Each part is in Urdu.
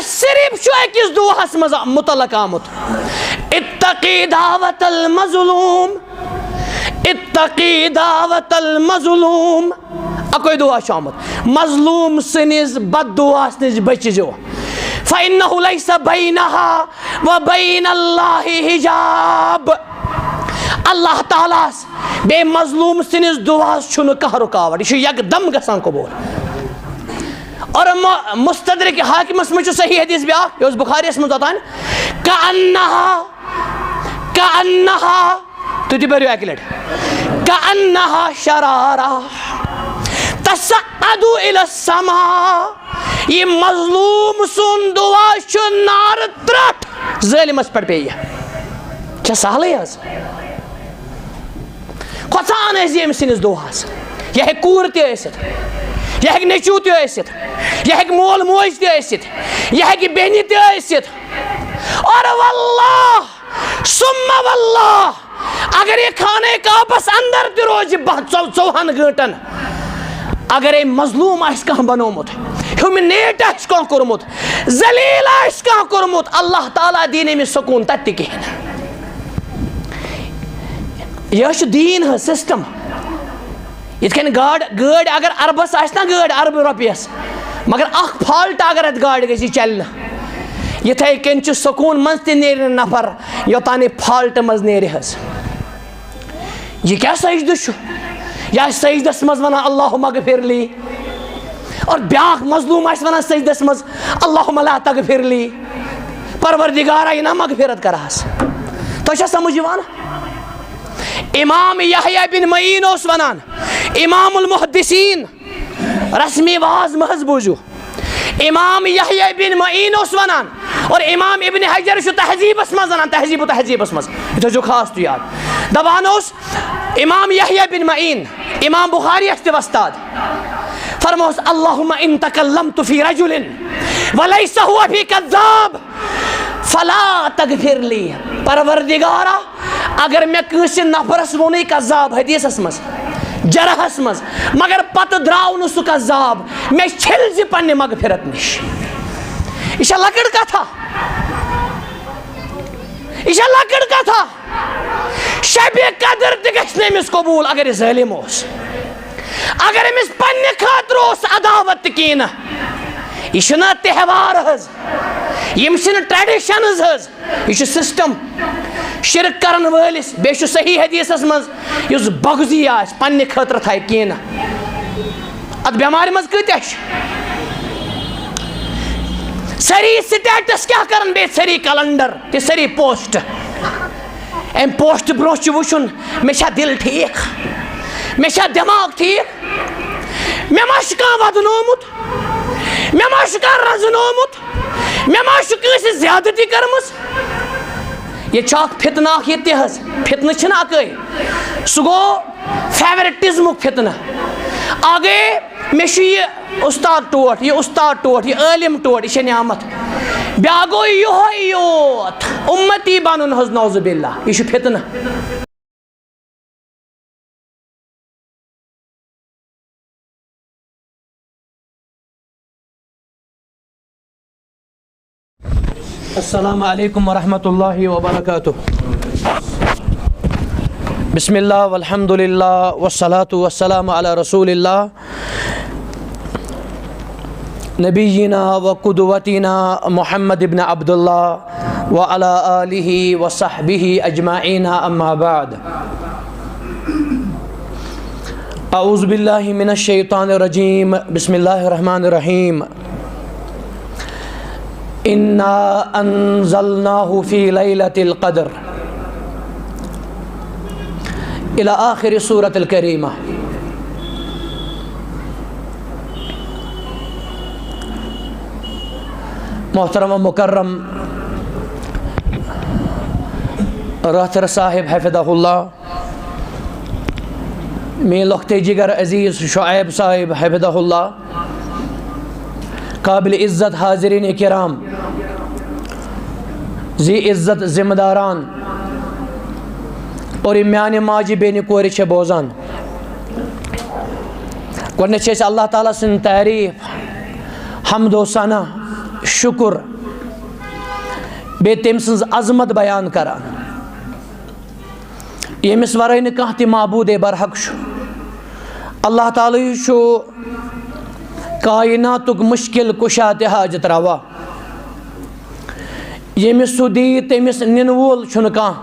صرف أکِس دُعاہس منٛز مُتعلق آمُت اتقی دعوت المظلوم اتقی دعوت المظلوم اکوئی دعا چھُ آمُت مظلوم سٕنٛدِس بد دعاہس نِش بٔچِزیو فإنه ليس بينها وبين الله حجاب اللہ تعالیٰ بے مظلوم سٕنٛدِس دعاہس چھُنہٕ کانٛہہ رُکاوٹ یہِ چھُ یکدم گژھان قبوٗل اور مستدرک حاکمس منٛز چھُ صحیح حدیث بیٛاکھ یہِ اوس بُخاریَس منٛز اوٚتانۍ کأنها تُہۍ تہِ پٔرِو اکہِ لٹہِ کأنها شرارہ تصعد إلى السماء یہ مظلوم سُنٛد دعا چھُ نارٕ ترٛٹھ ظٲلمس پٮ۪ٹھ پیٚیہِ چھا سہلٕے حظ کھۄژان ٲسۍ ییٚمہِ سٕنٛدِس دعاہس یہِ ہیٚکہِ کوٗر تہِ ٲسِتھ یہِ ہیٚکہِ نیٚچوٗ تہِ ٲسِتھ یہِ ہیٚکہِ مول موج تہِ ٲسِتھ یہِ ہیٚکہِ بیٚنہِ تہِ ٲسِتھ اور واللہ ثم واللہ اگر یہ خانہ کعبس اندر تہِ روزِ 24 گٲنٛٹن اگرے مظلوم آسہِ کانٛہہ بنومُت ہیومنیٹ آسہِ کانٛہہ کوٚرمُت ذلیٖل آسہِ کانٛہہ کوٚرمُت اللہ تعالیٰ دِیہِ أمِس سکوٗن تتہِ تہِ کِہیٖنۍ یہِ چھُ دیٖن حظ سسٹم یِتھ کٔنۍ گٲڑۍ اگر اربس آسہِ نا گٲڑۍ اربہٕ رۄپیس مگر اکھ فالٹ اگر اتھ گاڑِ گژھِ یہِ چلہِ نہٕ یِتھے کٔنۍ چھُ سکوٗن منٛز تہِ نیرِ نہٕ نفر یوٚتانۍ یہِ فالٹہٕ منٛز نیرِ حظ یہِ کیٛاہ سجدٕ چھُ یہِ آسہِ سجدس منٛز ونان اللہُم اغفر لی اور بیٛاکھ مظلوم آسہِ ونان سجدس منٛز اللہُم لا تغفر لی پروردگارا یہِ نا مغفرت کرہس تۄہہِ چھا سمجھ یِوان امام یحییٰ بن معین اوس ونان امام المحدثین رسمی واز محض بوٗزِو امام یحییٰ بن معین اوس ونان اور امام ابن حجر چھُ تہذیٖبس منٛز ونان تہذیٖب و تہذیٖبس منٛز یہِ تھٲیزیو خاص تُہۍ یاد دپان اوس امام یحییٰ بن معین امام بخاریَس تہِ وستاد فرموس اللہم ان تکلمت فی رجل ولیس ہوا فی کذاب فلا تغفر لی پروردگارا اگر مےٚ کٲنٛسہِ نفرس ووٚنُے کذاب حدیثس منٛز جرحس منٛز مگر پتہٕ درٛاو نہٕ سُہ کذاب مےٚ چھِل زِ پننہِ مغفرت نِش یہِ چھا لۄکٕٹ کتھا یہِ چھا لۄکٕٹ کتھا شبِ قدر تہِ گژھِ نہٕ أمِس قبوٗل اگر یہِ ظٲلِم اوس اگر أمِس پننہِ خٲطرٕ اوس عداوت تہِ کِہیٖنۍ نہٕ یہِ چھُنہ تہوار حظ یِم چھِنہٕ ٹریڈِشنز حظ یہِ چھُ سسٹم شرک کرن وٲلِس بیٚیہِ چھُ صحیح حدیثس منٛز یُس بغضی آسہِ پننہِ خٲطرٕ تھایہِ کِہیٖنۍ نہٕ اتھ بٮ۪مارِ منٛز کۭتیاہ چھِ سٲری سٹیٹس کیٛاہ کران بیٚیہِ سٲری کلنڈر تہِ سٲری پوسٹ امہِ پوسٹ برونٛہہ چھُ وٕچھُن مےٚ چھا دل ٹھیٖک مےٚ چھا دٮ۪ماغ ٹھیٖک مےٚ ما چھُ کانٛہہ ودنومُت مےٚ ما چھُ کانٛہہ رزنومُت مےٚ ما چھُ کٲنٛسہِ زیادتی کٔرمٕژ ییٚتہِ چھُ اکھ فتنہٕ اکھ ییٚتہِ تہِ حظ فتنہٕ چھِنہٕ اکٲے سُہ گوٚو فیورٹزمُک فتنہٕ اکھ گٔیے مےٚ چھُ یہِ اُستاد ٹوٹھ یہِ اُستاد ٹوٹھ یہِ عٲلِم ٹوٹھ یہِ چھےٚ نعمت بیٛاکھ گوٚو یِہوے یوت اُمتی بنُن حظ نعوذ باللہ یہِ چھُ فتنہٕ السلام علیکم ورحمۃ اللہ وبرکاتہ بسم اللہ والحمد للہ والصلاة والسلام علی رسول اللہ نبینا وقدوتنا محمد ابن عبداللہ وعلی آلہ وصحبہ اجمعین اما بعد اعوذ باللہ من الشیطان الرجیم بسم اللہ الرحمن الرحیم انا انزلناہ فی لیلۃ القدر الی آخر سورۃ الکریمہ محترم و مکرم راتھر صاحب حفظہ اللہ میرے لوکھتے جگر عزیز شعیب صاحب حفظہ اللہ قابل عزت حاضرین کرام ذی عزت ذمہ داران اور میانہ ماجہ بیٚنہِ کورِ چھےٚ بوزان گۄڈنیٚتھ چھِ أسۍ اللہ تعالیٰ سٕنٛز تعریٖف حمد و ثنا شکر بیٚیہِ تٔمۍ سٕنٛز عظمت بیان کران ییٚمِس ورٲے نہٕ کانٛہہ تہِ معبوٗدے برحق چھُ اللہ تعالیٰ ہٕے چھُ کائناتُک مُشکِل کُشا تہِ حاجت روا ییٚمِس سُہ دِیہِ تٔمِس نِنہٕ وول چھُنہٕ کانٛہہ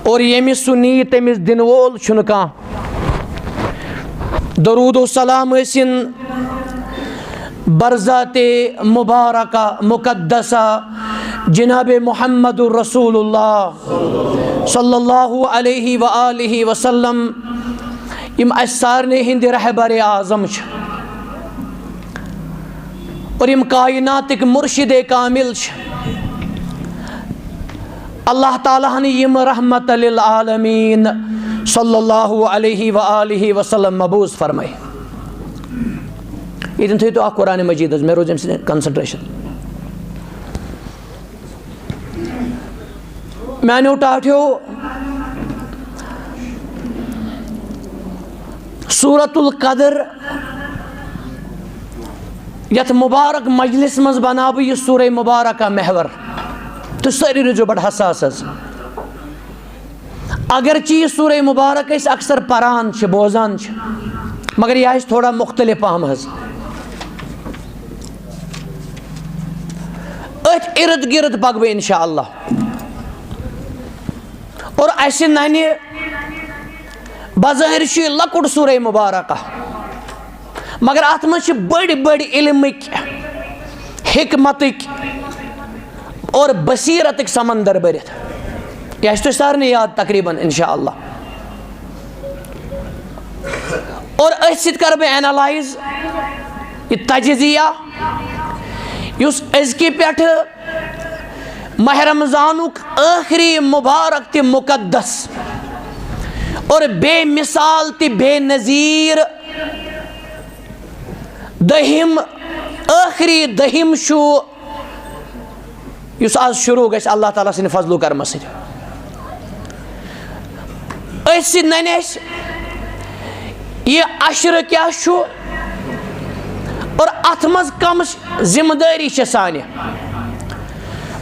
اور ییٚمِس سُہ نِیہِ تٔمِس دِنہٕ وول چھُنہٕ کانٛہہ درود و سلام ٲسِن برذات مبارکہ مقدسہ جناب محمد الرسول اللہ صلی اللہ علیہ وآلہ وسلم یم اَسہِ سارنٕے ہٕنٛدِ رہبر اعظم چھِ اور یم کائناتٕکۍ مرشد کامل چھِ اللہ تعالیٰ ہن یم رحمت للعالمین صلی اللہ علیہ وآلہ وسلم مبعوث فرمائے ییٚتٮ۪ن تھٲیِو تُہۍ اکھ قرآنِ مجیٖد حظ مےٚ روٗز اَمہِ سۭتۍ کنسنٹریشن میانیو ٹاٹھیو سورۃ القدر یتھ مبارک مجلس منٛز بناو بہٕ یہِ سورہ مبارکہ محور تُہۍ سٲری روٗزِو بڑٕ حساس حظ اگرچہ یہ سورہ مبارک أسۍ اکثر پران چھِ بوزان چھِ مگر یہ آسہِ تھوڑا مختلف پہم حظ أتھۍ ارد گرد پکہٕ بہٕ انشاء اللہ اور اسہِ ننہِ بظٲہر چھُ یہِ لۄکُٹ سورہ مبارکہ مگر اتھ منٛز چھِ بٔڑۍ بٔڑۍ علمٕکۍ حکمتٕکۍ اور بصیرتٕکۍ سمندر بٔرِتھ یہ آسہِ تۄہہِ سارنٕے یاد تقریٖباً انشاء اللہ اور أتھۍ سۭتۍ کرٕ بہٕ اینالائز یہِ تجزیہ یُس أزکہِ پٮ۪ٹھٕ ماہ رمضانُک ٲخری مبارک تہِ مقدس اور بے مثال تہِ بے نظیٖر دٔہِم ٲخری دٔہِم چھُ یُس آز شروع گژھِ اللہ تعالیٰ سٕنٛدِ فضلو کرمہٕ سۭتۍ أتھۍ سۭتۍ ننہِ اَسہِ یہِ عشرٕ کیاہ چھُ اور اتھ منٛز کم ذمہٕ دٲری چھِ سانہِ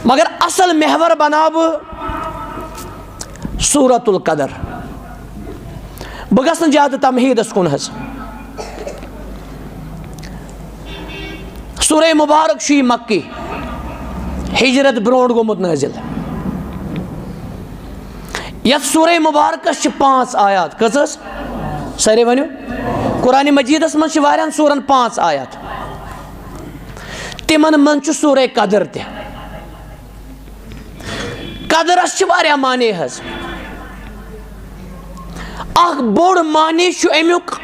مگر اصل محور بناو بہٕ سورۃ القدر بہٕ گژھٕ نہٕ زیادٕ تمہیٖدس کُن حظ سورہ مبارک چھُ یہِ مکی ہجرت برونٛٹھ گوٚمُت نٲزِل یتھ سورہ مبارکس چھِ 5 آیات کٔژ حظ سٲری ؤنِو قرآنِ مجیٖدس منٛز چھِ واریاہن سورن 5 آیات تِمن منٛز چھُ سورہ قدر تہِ قدرس چھِ واریاہ معنے حظ اکھ بوٚڑ معنے چھُ امیُک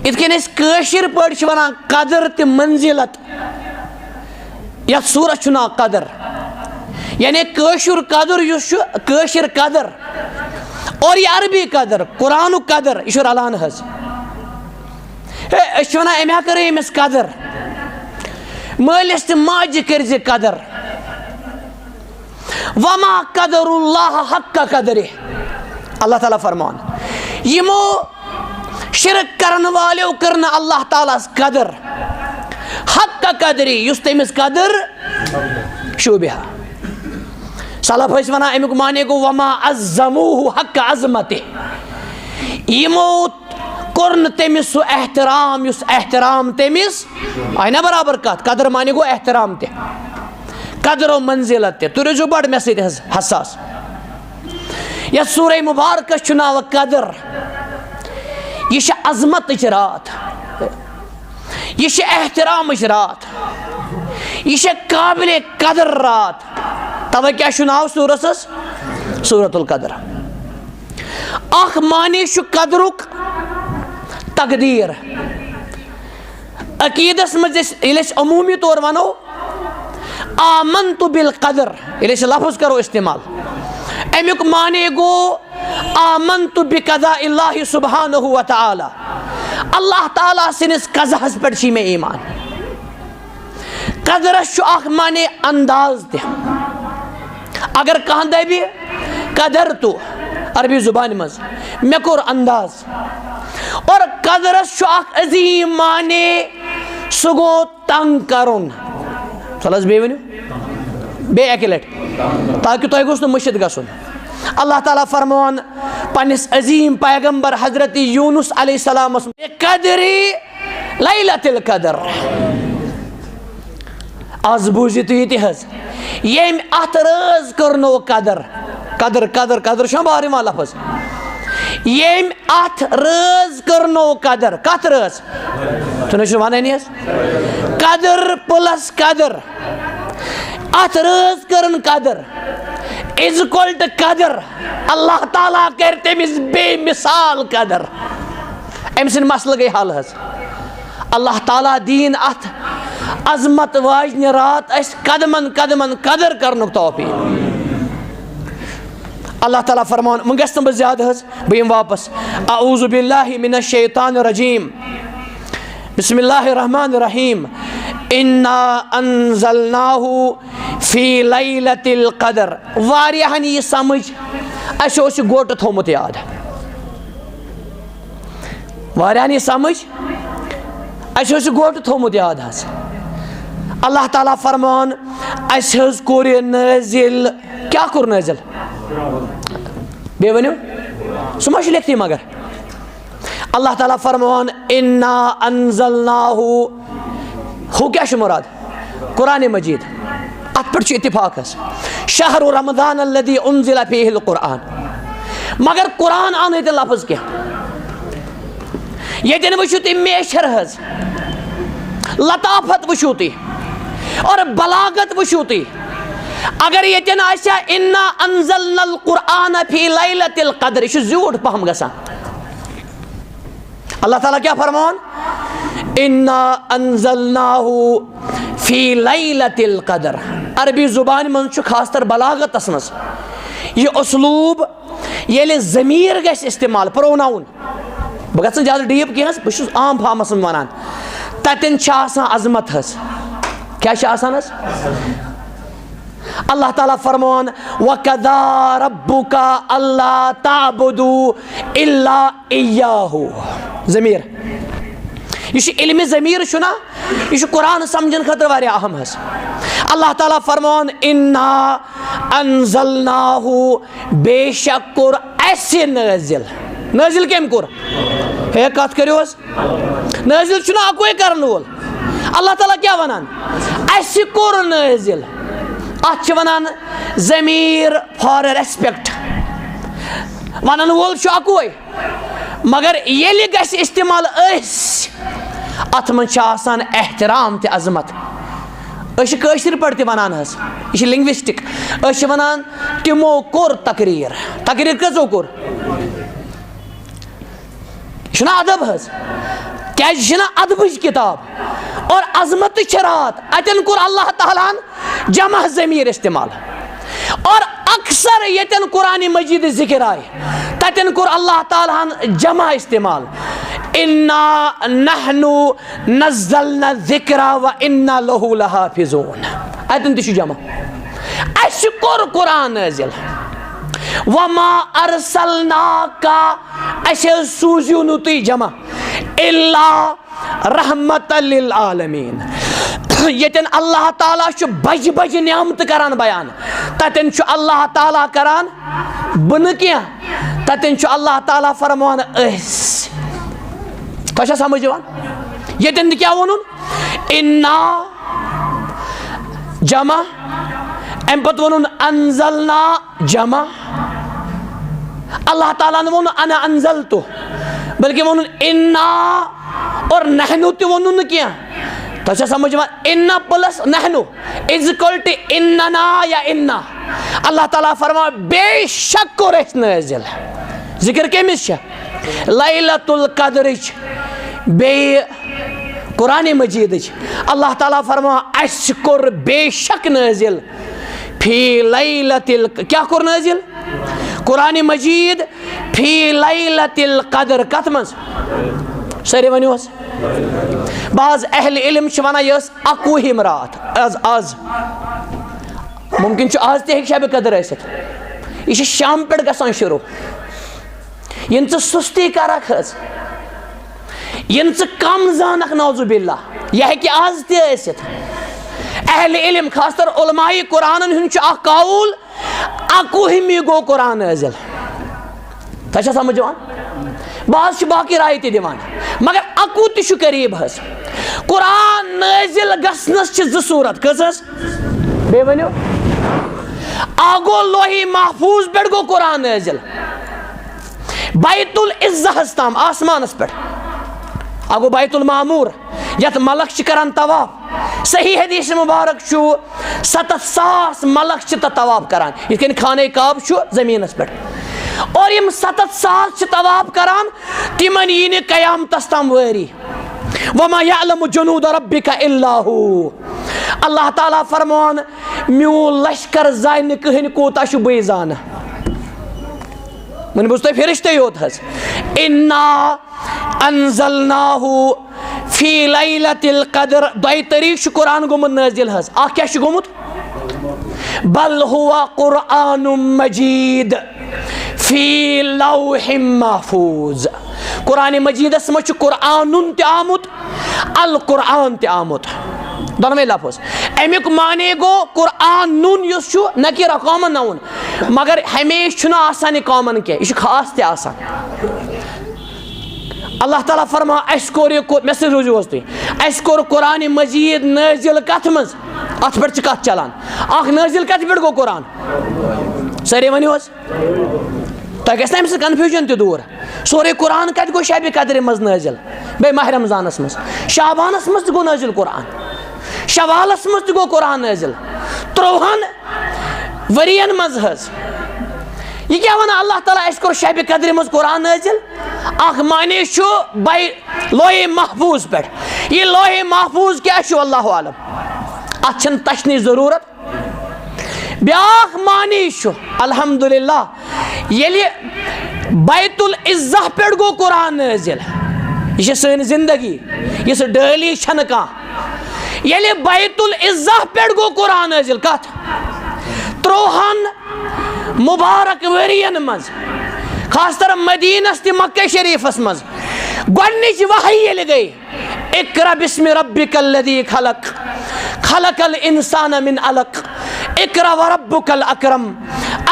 یِتھ کٔنۍ أسۍ کٲشِر پٲٹھۍ چھِ ونان قدر تہِ منزلت یتھ سورس چھُ ناو قدر یعنی کٲشُر قدر یُس چھُ کٲشِر قدر اور یہِ عربی قدر قرآنُک قدر یہِ چھُ رلان حظ ہے أسۍ چھِ ونان أمۍ ہا کٔر أمِس قدر مٲلِس تہٕ ماجہِ کٔرزِ قدر وما قدر اللہ حق قدرہ اللہ تعالیٰ فرمان یِمو شرک کرن والیو کٔر نہٕ اللہ تعالیٰ ہس قدر حق قدرہ یُس تٔمِس قدر شوٗبِہا سلف ٲسۍ ونان امیُک معنے گوٚو وما عظموہ حق عظمتہ یِمو کوٚر نہٕ تٔمِس سُہ احترام یُس احترام تٔمِس آیہِ نا برابر کتھ قدر معنے گوٚو احترام تہِ قدر و منزلت تہِ تُہۍ روٗزِو بڑٕ مےٚ سۭتۍ حظ حساس یتھ سورہ مبارکس چھُ ناو قدر یہِ چھِ عظمتٕچ رات یہِ چھِ احترامٕچ رات یہِ چھِ قابلِ قدر رات توے کیاہ چھُ ناو سورسس سورۃ القدر اکھ معنے چھُ قدرُک تقدیٖر عقیٖدس منٛز ییٚلہِ أسۍ عموٗمی طور ونو آمنت بالقدر ییٚلہِ أسۍ لفظ کرو استعمال امیُک معنے گوٚو آمنت بقضاء اللہ سبحانہ وتعالیٰ اللہ تعالیٰ سٕنٛدِس قضاہس پٮ۪ٹھ چھِ مےٚ ایٖمان قدرس چھُ اکھ معنے انداز تہِ اگر کانٛہہ دپہِ قدرتُ عربی زبانہِ منٛز مےٚ کوٚر انداز اور قدرس چھُ اکھ عظیٖم معنے سُہ گوٚو تنگ کرُن چلو بیٚیہِ ؤنِو بیٚیہِ اَکہِ لَٹہِ تاکہِ تۄہہِ گوٚژھ نہٕ مٔشِتھ گژھُن. اللہ تعالیٰ فرماوان پنٛنِس عظیٖم پیغمبر حضرت یوٗنُس علیہ السلامس قدری لیلۃ القدر. آز بوٗزِو تُہۍ یہِ تہِ حظ ییٚمۍ اَتھ رٲژ کٔرنو قدر. قدر قدر قدر چھُنہ بار یِوان لفظ. ییٚمۍ اَتھ رٲژ کٔرنو قدر. کَتھ رٲژ؟ تُہۍ نہ چھِو وَنٲنی حظ. قدر پٕلس قدر. اَتھ رٲژ کٔرٕن قدر از اِکول ٹُو قدر. اللہ تعالیٰ کَرِ تٔمِس بے مِثال قدر. أمۍ سٕنٛدۍ مسلہٕ گٔے حل حظ. اللہ تعالیٰ دِیِن اَتھ عظمت واجنہِ رات اَسہِ قدمن قدمن قدر کرنُک توفیٖق. اللہ تعالیٰ فرماوان وۄنۍ گژھٕ نہٕ بہٕ زیادٕ حظ بہٕ یِمہٕ واپس. اعوذ باللہ من الشیطان الرجیم. بسم اللہ الرحمن الرحیم. انا انزلناہ فی لیلۃ القدر. واریاہن یہِ سمجھ اَسہِ اوس یہِ گوٹہٕ تھوٚمُت یاد. واریاہن یہِ سمجھ اَسہِ اوس یہِ گوٹہٕ تھوٚمُت یاد حظ. اللہ تعالیٰ فرماوان اَسہِ حظ کوٚر یہِ نٲزِل. کیٛاہ کوٚر نٲزِل؟ بیٚیہِ ؤنِو سُہ ما چھُ لیکھتٕے مگر. اللہ تعالیٰ فرماوان انا انزلناہ. ہُہ کیٛاہ چھُ مُراد؟ قرآنِ مجیٖد. اَتھ پٮ۪ٹھ چھُ اتفاق حظ. شہر رمضان الذی انزل فیہ القرآن. مگر قرآن آو نہٕ ییٚتہِ لفظ کینٛہہ. ییٚتٮ۪ن وٕچھِو تُہۍ میچھر حظ لطافت وٕچھِو تُہۍ اور بلاغت وٕچھِو تُہۍ. اگر ییٚتٮ۪ن آسہِ ہا انا انزلنا القرآن فی لیلۃ القدر یہِ چھُ زیوٗٹھ پہم گژھان. اللہ تعالیٰ کیٛاہ فرماوان؟ انا انزلناہ فی لیلۃ القدر. عربی زبانہِ منٛز چھُ خاص طور بلاغتس منٛز یہِ اُسلوٗب ییٚلہِ ضمیٖر گژھِ استعمال پروناوُن. بہٕ گژھٕ نہٕ زیادٕ ڈیٖپ کینٛہہ حظ بہٕ چھُس عام فارمس منٛز ونان. تتٮ۪ن چھِ آسان عظمت حظ. کیٛاہ چھِ آسان حظ؟ اللہ تعالیٰ فرماوان وَقَضَىٰ رَبُّكَ أَلَّا تَعْبُدُوا إِلَّا إِيَّاهُ. ضمیٖر یہِ چھُ علمِ ضمیٖر چھُنہ یہِ چھُ قرآن سمجھنہٕ خٲطرٕ واریاہ اہم حظ. اللہ تعالیٰ فرماوان انا انزلناہ. بے شک کوٚر اَسہِ نٲزِل. نٲزِل کٔمۍ کوٚر؟ ہے کتھ کٔرِو حظ. نٲزِل چھُنہ اکوے کرن وول. اللہ تعالیٰ کیٛاہ ونان؟ اَسہِ کوٚر نٲزِل. اتھ چھِ ونان ضمیٖر فار ریسپیکٹ. ونن وول چھُ اکوے مگر ییٚلہِ گژھِ استعمال أسۍ اتھ منٛز چھِ آسان احترام تہِ عظمت. أسۍ چھِ کٲشِر پٲٹھۍ تہِ ونان حظ یہِ چھِ لنگوسٹک. أسۍ چھِ ونان تِمو کوٚر تقریٖر. تقریٖر کٔژو کوٚر؟ یہِ چھُنہ ادب حظ. کیٛازِ یہِ چھِنہ ادبٕچ کِتاب اور عظمتٕچ رات. اتٮ۪ن کوٚر اللہ تعالیٰ ہن جمع ضمیٖر استعمال. اور اکثر ییٚتٮ۪ن قرآنِ مجیٖد ذکر آیہِ تتٮ۪ن کوٚر اللہ تعالیٰ ہن جمع استعمال. انا نحن نزلنا الذکر وانا لہ لحافظون. اتٮ۪ن تہِ چھُ جمع. اَسہِ کوٚر قرآن نٲزِل. وما ارسلناک. اَسہِ حظ سوٗزِو نہٕ تُہۍ جمع الا رحمۃ للعالمین. ییٚتٮ۪ن اللہ تعالیٰ چھُ بجہِ بجہِ نعمتہٕ کران بیان تتٮ۪ن چھُ اللہ تعالیٰ کران بہٕ نہٕ کینٛہہ. تتٮ۪ن چھُ اللہ تعالیٰ فرماوان أسۍ. تۄہہِ چھا سمجھ یِوان؟ ییٚتٮ۪ن تہِ کیٛاہ ووٚنُن؟ انا جمع. امہِ پتہٕ ووٚنُن انزلنا جمع. اللہ تعالیٰ ہن ووٚن انا انزلتُ بلکہ ووٚنُن انا اور نحنو تہِ ووٚنُن نہٕ کینٛہہ. تۄہہِ چھا سمجھ یِوان؟ انا پلس نحنو از اِکول ٹُو اننا یا انا. اللہ تعالیٰ فرماوان بے شک کوٚر اَسہِ نٲزِل. ذکر کٔمِس چھےٚ؟ لیلۃ القدرٕچ بیٚیہِ قرآنِ مجیٖدٕچ. اللہ تعالیٰ فرماوان اَسہِ کوٚر بے شک نٲزِل فی لیلۃ کیٛاہ کوٚر نٲزِل؟ قرآنِ مجیٖد فی لیلۃ القدر. کتھ منٛز؟ سٲری ؤنِو حظ. بعض اہل علم چھِ ونان یہِ ٲس 21ہِم رات. آز ممکن چھُ آز تہِ ہیٚکہِ شبِ قدر ٲسِتھ. یہِ چھِ شامہٕ پٮ۪ٹھ گژھان شروٗع. یِنہٕ ژٕ سُستی کرکھ حظ یِنہٕ ژٕ کم زانکھ نعوذ باللہ یہِ ہیٚکہِ آز تہِ ٲسِتھ اہل علم خاص طور علماء قرآن ہند قول اکوہمی گو قرآن نازل. تھا سمجھ بعض باقی رائے تہ دِوان مگر اکو تہ قریب حظ. قرآن نازل گژھنس زٕ صورت کٔژ بیٚیہِ ؤنِو. اکھ گوٚو لوحی محفوظ پٮ۪ٹھ گوٚو قرآن نازل بیت العزہس تام آسمانس پٮ۪ٹھ. اکھ گوٚو بیت المعمور یتھ ملک چھِ کران طواف. صحیح حدیث مبارک چھُ 7,000 ملک چھِ تتھ طواف کران یِتھ کٔنۍ خانہ کعبہ چھُ زٔمیٖنس پٮ۪ٹھ. اور یِم 7,000 چھِ طواف کران تِمن یی نہٕ قیامتس تام وٲری. وما یعلم جنود ربک الا ہو. اللہ تعالیٰ فرمان میون لشکر زانہِ نہٕ کٕہٕنۍ کوٗتاہ چھُ بٕے زانہٕ. وۄنۍ بوٗز تۄہہِ فرشتے یوت حظ. انا انزلناہ فی لیلۃ القدر. دۄیہِ طریٖقہٕ چھُ قرآن گوٚمُت نٲزِل حظ. اکھ کیٛاہ چھُ گوٚمُت بل ہوا قرآن مجید فی لوح محفوظ. قرآن مجیدس منٛز چھُ قرآنُن تہِ آمُت القرآن تہِ آمُت دۄنوَے لفظ. امیُک معنی گوٚو قرآنُن یُس چھُ نکیرا کامن ناوُن مگر ہمیشہ چھُنہٕ آسان یہِ کامن کینٛہہ یہِ چھُ خاص تہِ آسان. اللہ تعالیٰ فرما اَسہِ کوٚر یہِ مےٚ سۭتۍ روٗزِو حظ تُہۍ. اَسہِ کوٚر قرآن مجیٖد نٲزِل کتھ منٛز اتھ پٮ۪ٹھ چھِ کتھ چلان. اکھ نٲزِل کتھ پٮ۪ٹھ گوٚو قرآن سٲری ؤنِو حظ. تۄہہِ گژھِ نہ اَمہِ سۭتۍ کنفیوٗجن تہِ دوٗر. سورُے قرآن کتہِ گوٚو شبِ قدرِ منٛز نٲزِل بیٚیہِ ماہ رمضانس منٛز. شعبانس منٛز تہِ گوٚو نٲزِل قرآن. شوالس منٛز تہِ گوٚو قرآن نٲزِل 30 ؤرین منٛز حظ. یہ کیا ونان اللہ تعالیٰ اَسہِ کوٚر شبِ قدرِ منٛز قرآن نٲزِل. اکھ معنی چھُ لوحِ محفوظ پٮ۪ٹھ. یہِ لوحِ محفوظ کیٛاہ چھُ اللہ عالم اتھ چھنہٕ تچنٕچ ضروٗرت. بیٛاکھ معنی چھُ الحمدللہ ییٚلہِ بیت العزہ پٮ۪ٹھ گوٚو قرآن نٲزِل. یہِ چھِ سٲنۍ زندگی یُس ڈیلی چھنہٕ کانٛہہ. ییٚلہِ بیت العزہ پٮ۪ٹھ گوٚو قرآن نٲزِل کتھ 30 مبارک ؤرین منٛز خاص طور مدینس تہِ مکہ شریفس منٛز گۄڈنِچ وحی ییٚلہِ گٔے اقرأ بسم ربک الذی خلق خلق الانسان من علق اقرأ وربک الاکرم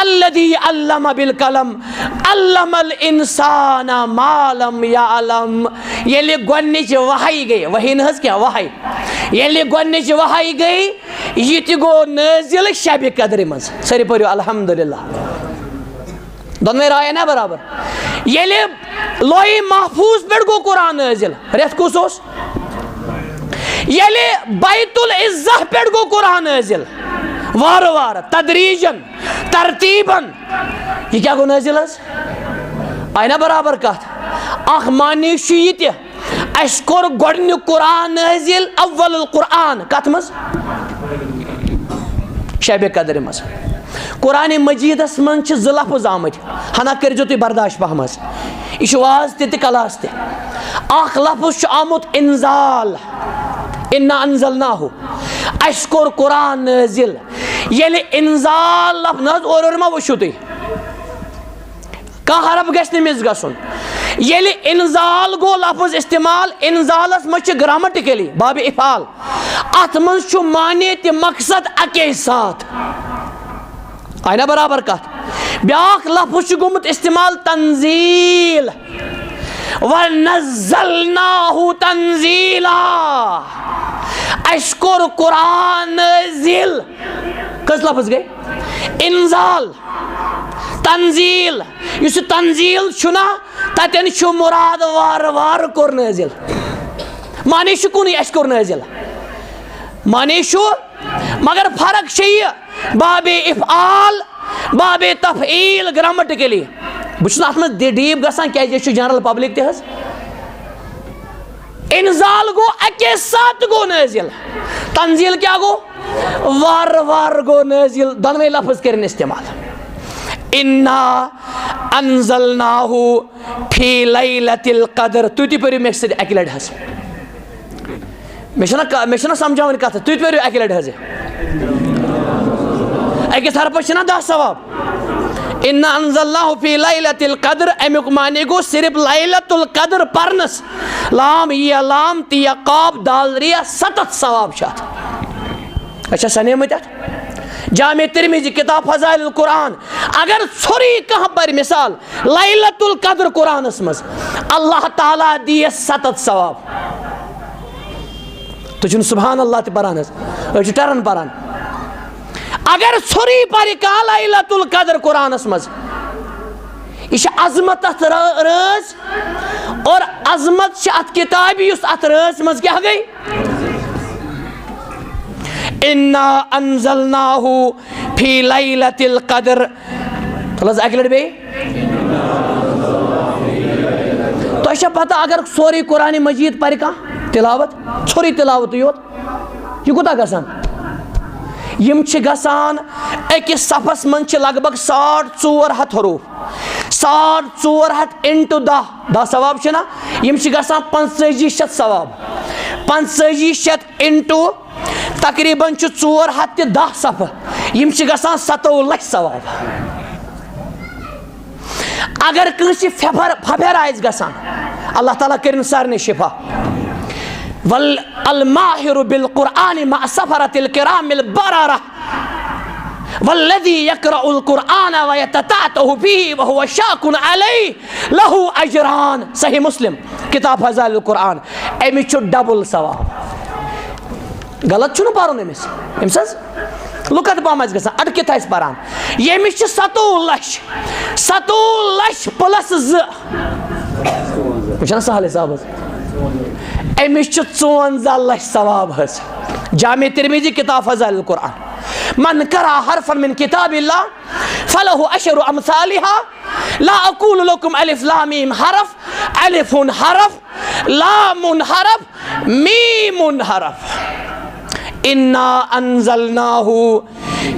الذی علم بالقلم علم الانسان ما لم یعلم. ییٚلہِ گۄڈنِچ وحی گٔے وحی نہ حظ کینٛہہ وحی ییٚلہِ گۄڈنِچ وحی گٔے یہِ تہِ گوٚو نٲزِل شبِ قدرِ منٛز. سٲری پٔرِو الحمدللہ. دۄنوَے راے نا برابر. ییٚلہِ لوحِ محفوظ پٮ۪ٹھ گوٚو قرآن نٲزِل رٮ۪تھ کُس اوس. ییٚلہِ بیت العزہ پٮ۪ٹھ گوٚو قرآن نٲزِل وارٕ وارٕ تدریٖجن ترتیٖبن یہِ کیٛاہ گوٚو نٲزِل حظ. آیہِ نا برابر کتھ. اکھ معنی چھُ یہِ تہِ اَسہِ کوٚر گۄڈنیُک قرآن نٲزِل اول القرآن کتھ منٛز شبِ قدرِ منٛز. قرآن مجیدس منٛز چھِ 2 لفظ آمٕتۍ ہنا کٔرۍزیو تُہۍ برداشت پہمس. یہِ چھُ واز تہِ تہٕ کلاس تہِ. اکھ لفظ چھُ آمُت انزال انا انزلناہو اَسہِ کوٚر قرآن نٲزِل. ییٚلہِ انزال لفظ نہ حظ اورٕ یورٕ ما وٕچھِو تُہۍ کانٛہہ حرف گژھِ نہٕ مِس گژھُن. ییٚلہِ انزال گوٚو لفظ استعمال انزالس منٛز چھِ گرامٹِکلی بابِ افعال اتھ منٛز چھُ معنی تہِ مقصد اکے ساتھ. آیہِ نا برابر کتھ. بیٛاکھ لفظ چھُ گوٚمُت استعمال تنزیل وَنَزَّلْنَاهُ تَنزیٖلًا. اَسہِ کوٚر قرآن نٲزِل کٔژ لفظ گٔے انزال تنزیل. یُس یہِ تنزیل چھُنا تتٮ۪ن چھُ مُراد وارٕ وارٕ کوٚر نٲزِل. معنی چھُ کُنُے اَسہِ کوٚر نٲزِل معنی چھُ مگر فرق چھِ یہِ بابِ افعال بابِ تفعیل گرامٹِکلی. بہٕ چھُس نہٕ اتھ منٛز ڈیٖپ گژھان کیٛازِ یہِ چھُ جنرل پبلک تہِ حظ. انزال گوٚو اکے ساتہٕ گوٚو نٲزِل. تنزیل کیٛاہ گوٚو وارٕ وارٕ گوٚو نٲزِل. دۄنوَے لفظ کٔرِنۍ استعمال. انا انزلناہو فی لیلۃ القدر. تُہۍ تہِ پٔرِو مےٚ سۭتۍ اکہِ لٹہِ حظ. مےٚ چھُنہ سمجھاوٕنۍ کتھ تُہۍ تہِ پٔرِو اکہِ لٹہِ حظ. أکِس حرفس چھِنہ 10 ثواب. انا انزلناہو فی لیلۃ القدر امیُک معنی گوٚو صرف لیلۃ القدر پرنس لام یا لام تہِ یا قاف دال ریا 7 ثواب چھِ اتھ. اچھا سنے متت جامع ترمذی کتاب فضائل القرآن اگر ژھوری کانٛہہ پرِ مثال لیلۃ القدر قرآنس منٛز اللہ تعالیٰ دیس 7 ثواب تُہۍ چھِو نہٕ سبحان اللہ تہِ پران حظ أسۍ چھِ ٹرن پران اگر ژھوری پرِ کانٛہہ لیلۃ القدر قرآنس منٛز یہ چھِ عظمت اتھ رٲژ اور عظمت چھِ اتھ کتابہِ یُس اتھ رٲژ منٛز کیٛاہ گٔے اِنا انزلناہ فی لیلۃ القدر تُل حظ اکہِ لٹہِ بیٚیہِ تۄہہِ چھا پتہ اگر سورُے قرآنِ مجیٖد پرِ کانٛہہ تلاوت ژھوٚرُے تلاوتٕے یوت یہِ کوٗتاہ گژھان یِم چھِ گژھان أکِس صفس منٛز چھِ لگ بگ 450 حروٗف 450 اِنٹُو 10 ثواب چھِنہ یِم چھِ گژھان 8500 ثواب 8500 اِنٹُو تقریٖباً چھُ 410 صفہٕ یِم چھِ گژھان 27 لچھ ثواب اگر کٲنٛسہِ پھپھر آسہِ گژھان اللہ تعالیٰ کٔرِنۍ سارنٕے شِفا والماہر بالقرآن مع سفرة الكرام البررة والذي يقرأ القرآن ويتتعتع فيه وهو شاق عليه له أجران صحیح مسلم کتاب فضائل القرآن أمِس چھُ ڈبل ثواب غلط چھُنہٕ پرُن أمِس حظ لُکت پہم آسہِ گژھان اٹکِتھ آسہِ پران ییٚمِس چھِ 27 لچھ پلس 2 یہِ چھُنہ سہل حساب حظ أمِس چھُ 54 لچھ ثواب حظ جامع ترمذی کتاب فضائل القرآن من قرأ حرفا من کتاب اللہ فله 10 امثالها لا اقول لكم الف لام میم حرف الف حرف لام حرف میم حرف انا انزلناہ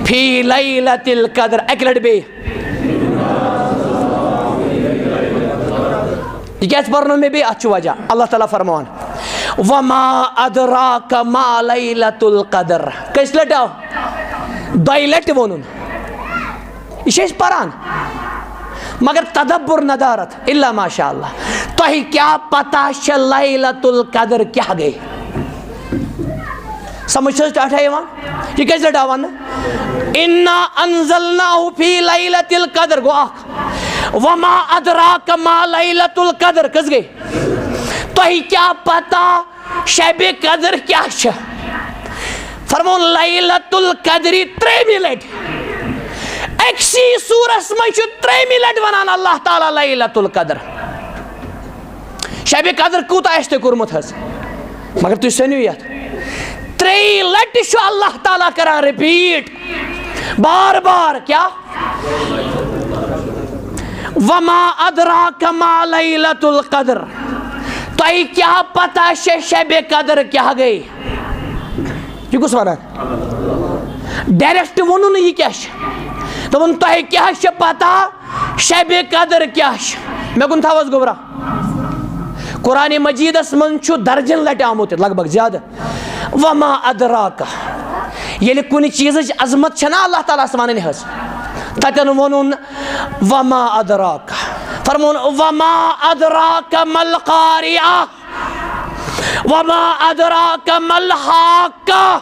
فی لیلۃ القدر اکہِ لٹہِ بیٚیہِ یہ کیٛازِ پرنو مےٚ بیٚیہِ اتھ چھُ وجہ اللہ تعالیٰ فرمان وما ادراک ما لیلۃ القدر کٔژِ لٹہِ آو 2 لٹہِ ووٚنُن یہِ چھِ أسۍ پران مگر تدبر ندارت الا ماشاء اللہ تۄہہِ کیٛاہ پتہ چھےٚ لیلۃ القدر کیٛاہ گٔے سمجھ چھِ ٹاٹھا یِوان یہِ کٔژِ لٹہِ آو وننہٕ انا انزلناہ فی لیلۃ القدر گوٚو اکھ وما ادراک ما لیلۃ القدر کٔژ گٔے تۄہہِ کیٛاہ پتہ شبِ قدر کیٛاہ چھِ فرمون لیلۃ القدرِ 3مہِ لٹہِ أکسی سورس منٛز چھُ 3مہِ لٹہِ ونان اللہ تعالیٰ لیلۃ القدر شبِ قدر کوٗتاہ آسہِ تۄہہِ کوٚرمُت حظ مگر تُہۍ سٔنِو یتھ 3 لٹہِ چھُ اللہ تعالیٰ کران رِپیٖٹ بار بار کیٛاہ وما ادراک ما لیلۃ القدر تۄہہِ کیٛاہ پتہ چھےٚ شبِ قدر کیٛاہ گٔے یہِ کُس ونان ڈایریکٹ ووٚنُن نہٕ یہِ کیٛاہ چھِ دوٚپُن تۄہہِ کیٛاہ چھِ پتہ شبِ قدر کیٛاہ چھِ مےٚ کُن تھاو حظ گوٚبرا قرآنِ مجیٖدس منٛز چھُ درجن لٹہِ آمُت لگ بگ زیادٕ وما ادراک ییٚلہِ کُنہِ چیٖزٕچ عظمت چھےٚ نا اللہ تعالیٰ ہس ونٕنۍ حظ تتٮ۪ن ووٚنُن وما ادراک فرمون وما ادراک مل قاریہ وما ادراک مل حاقہ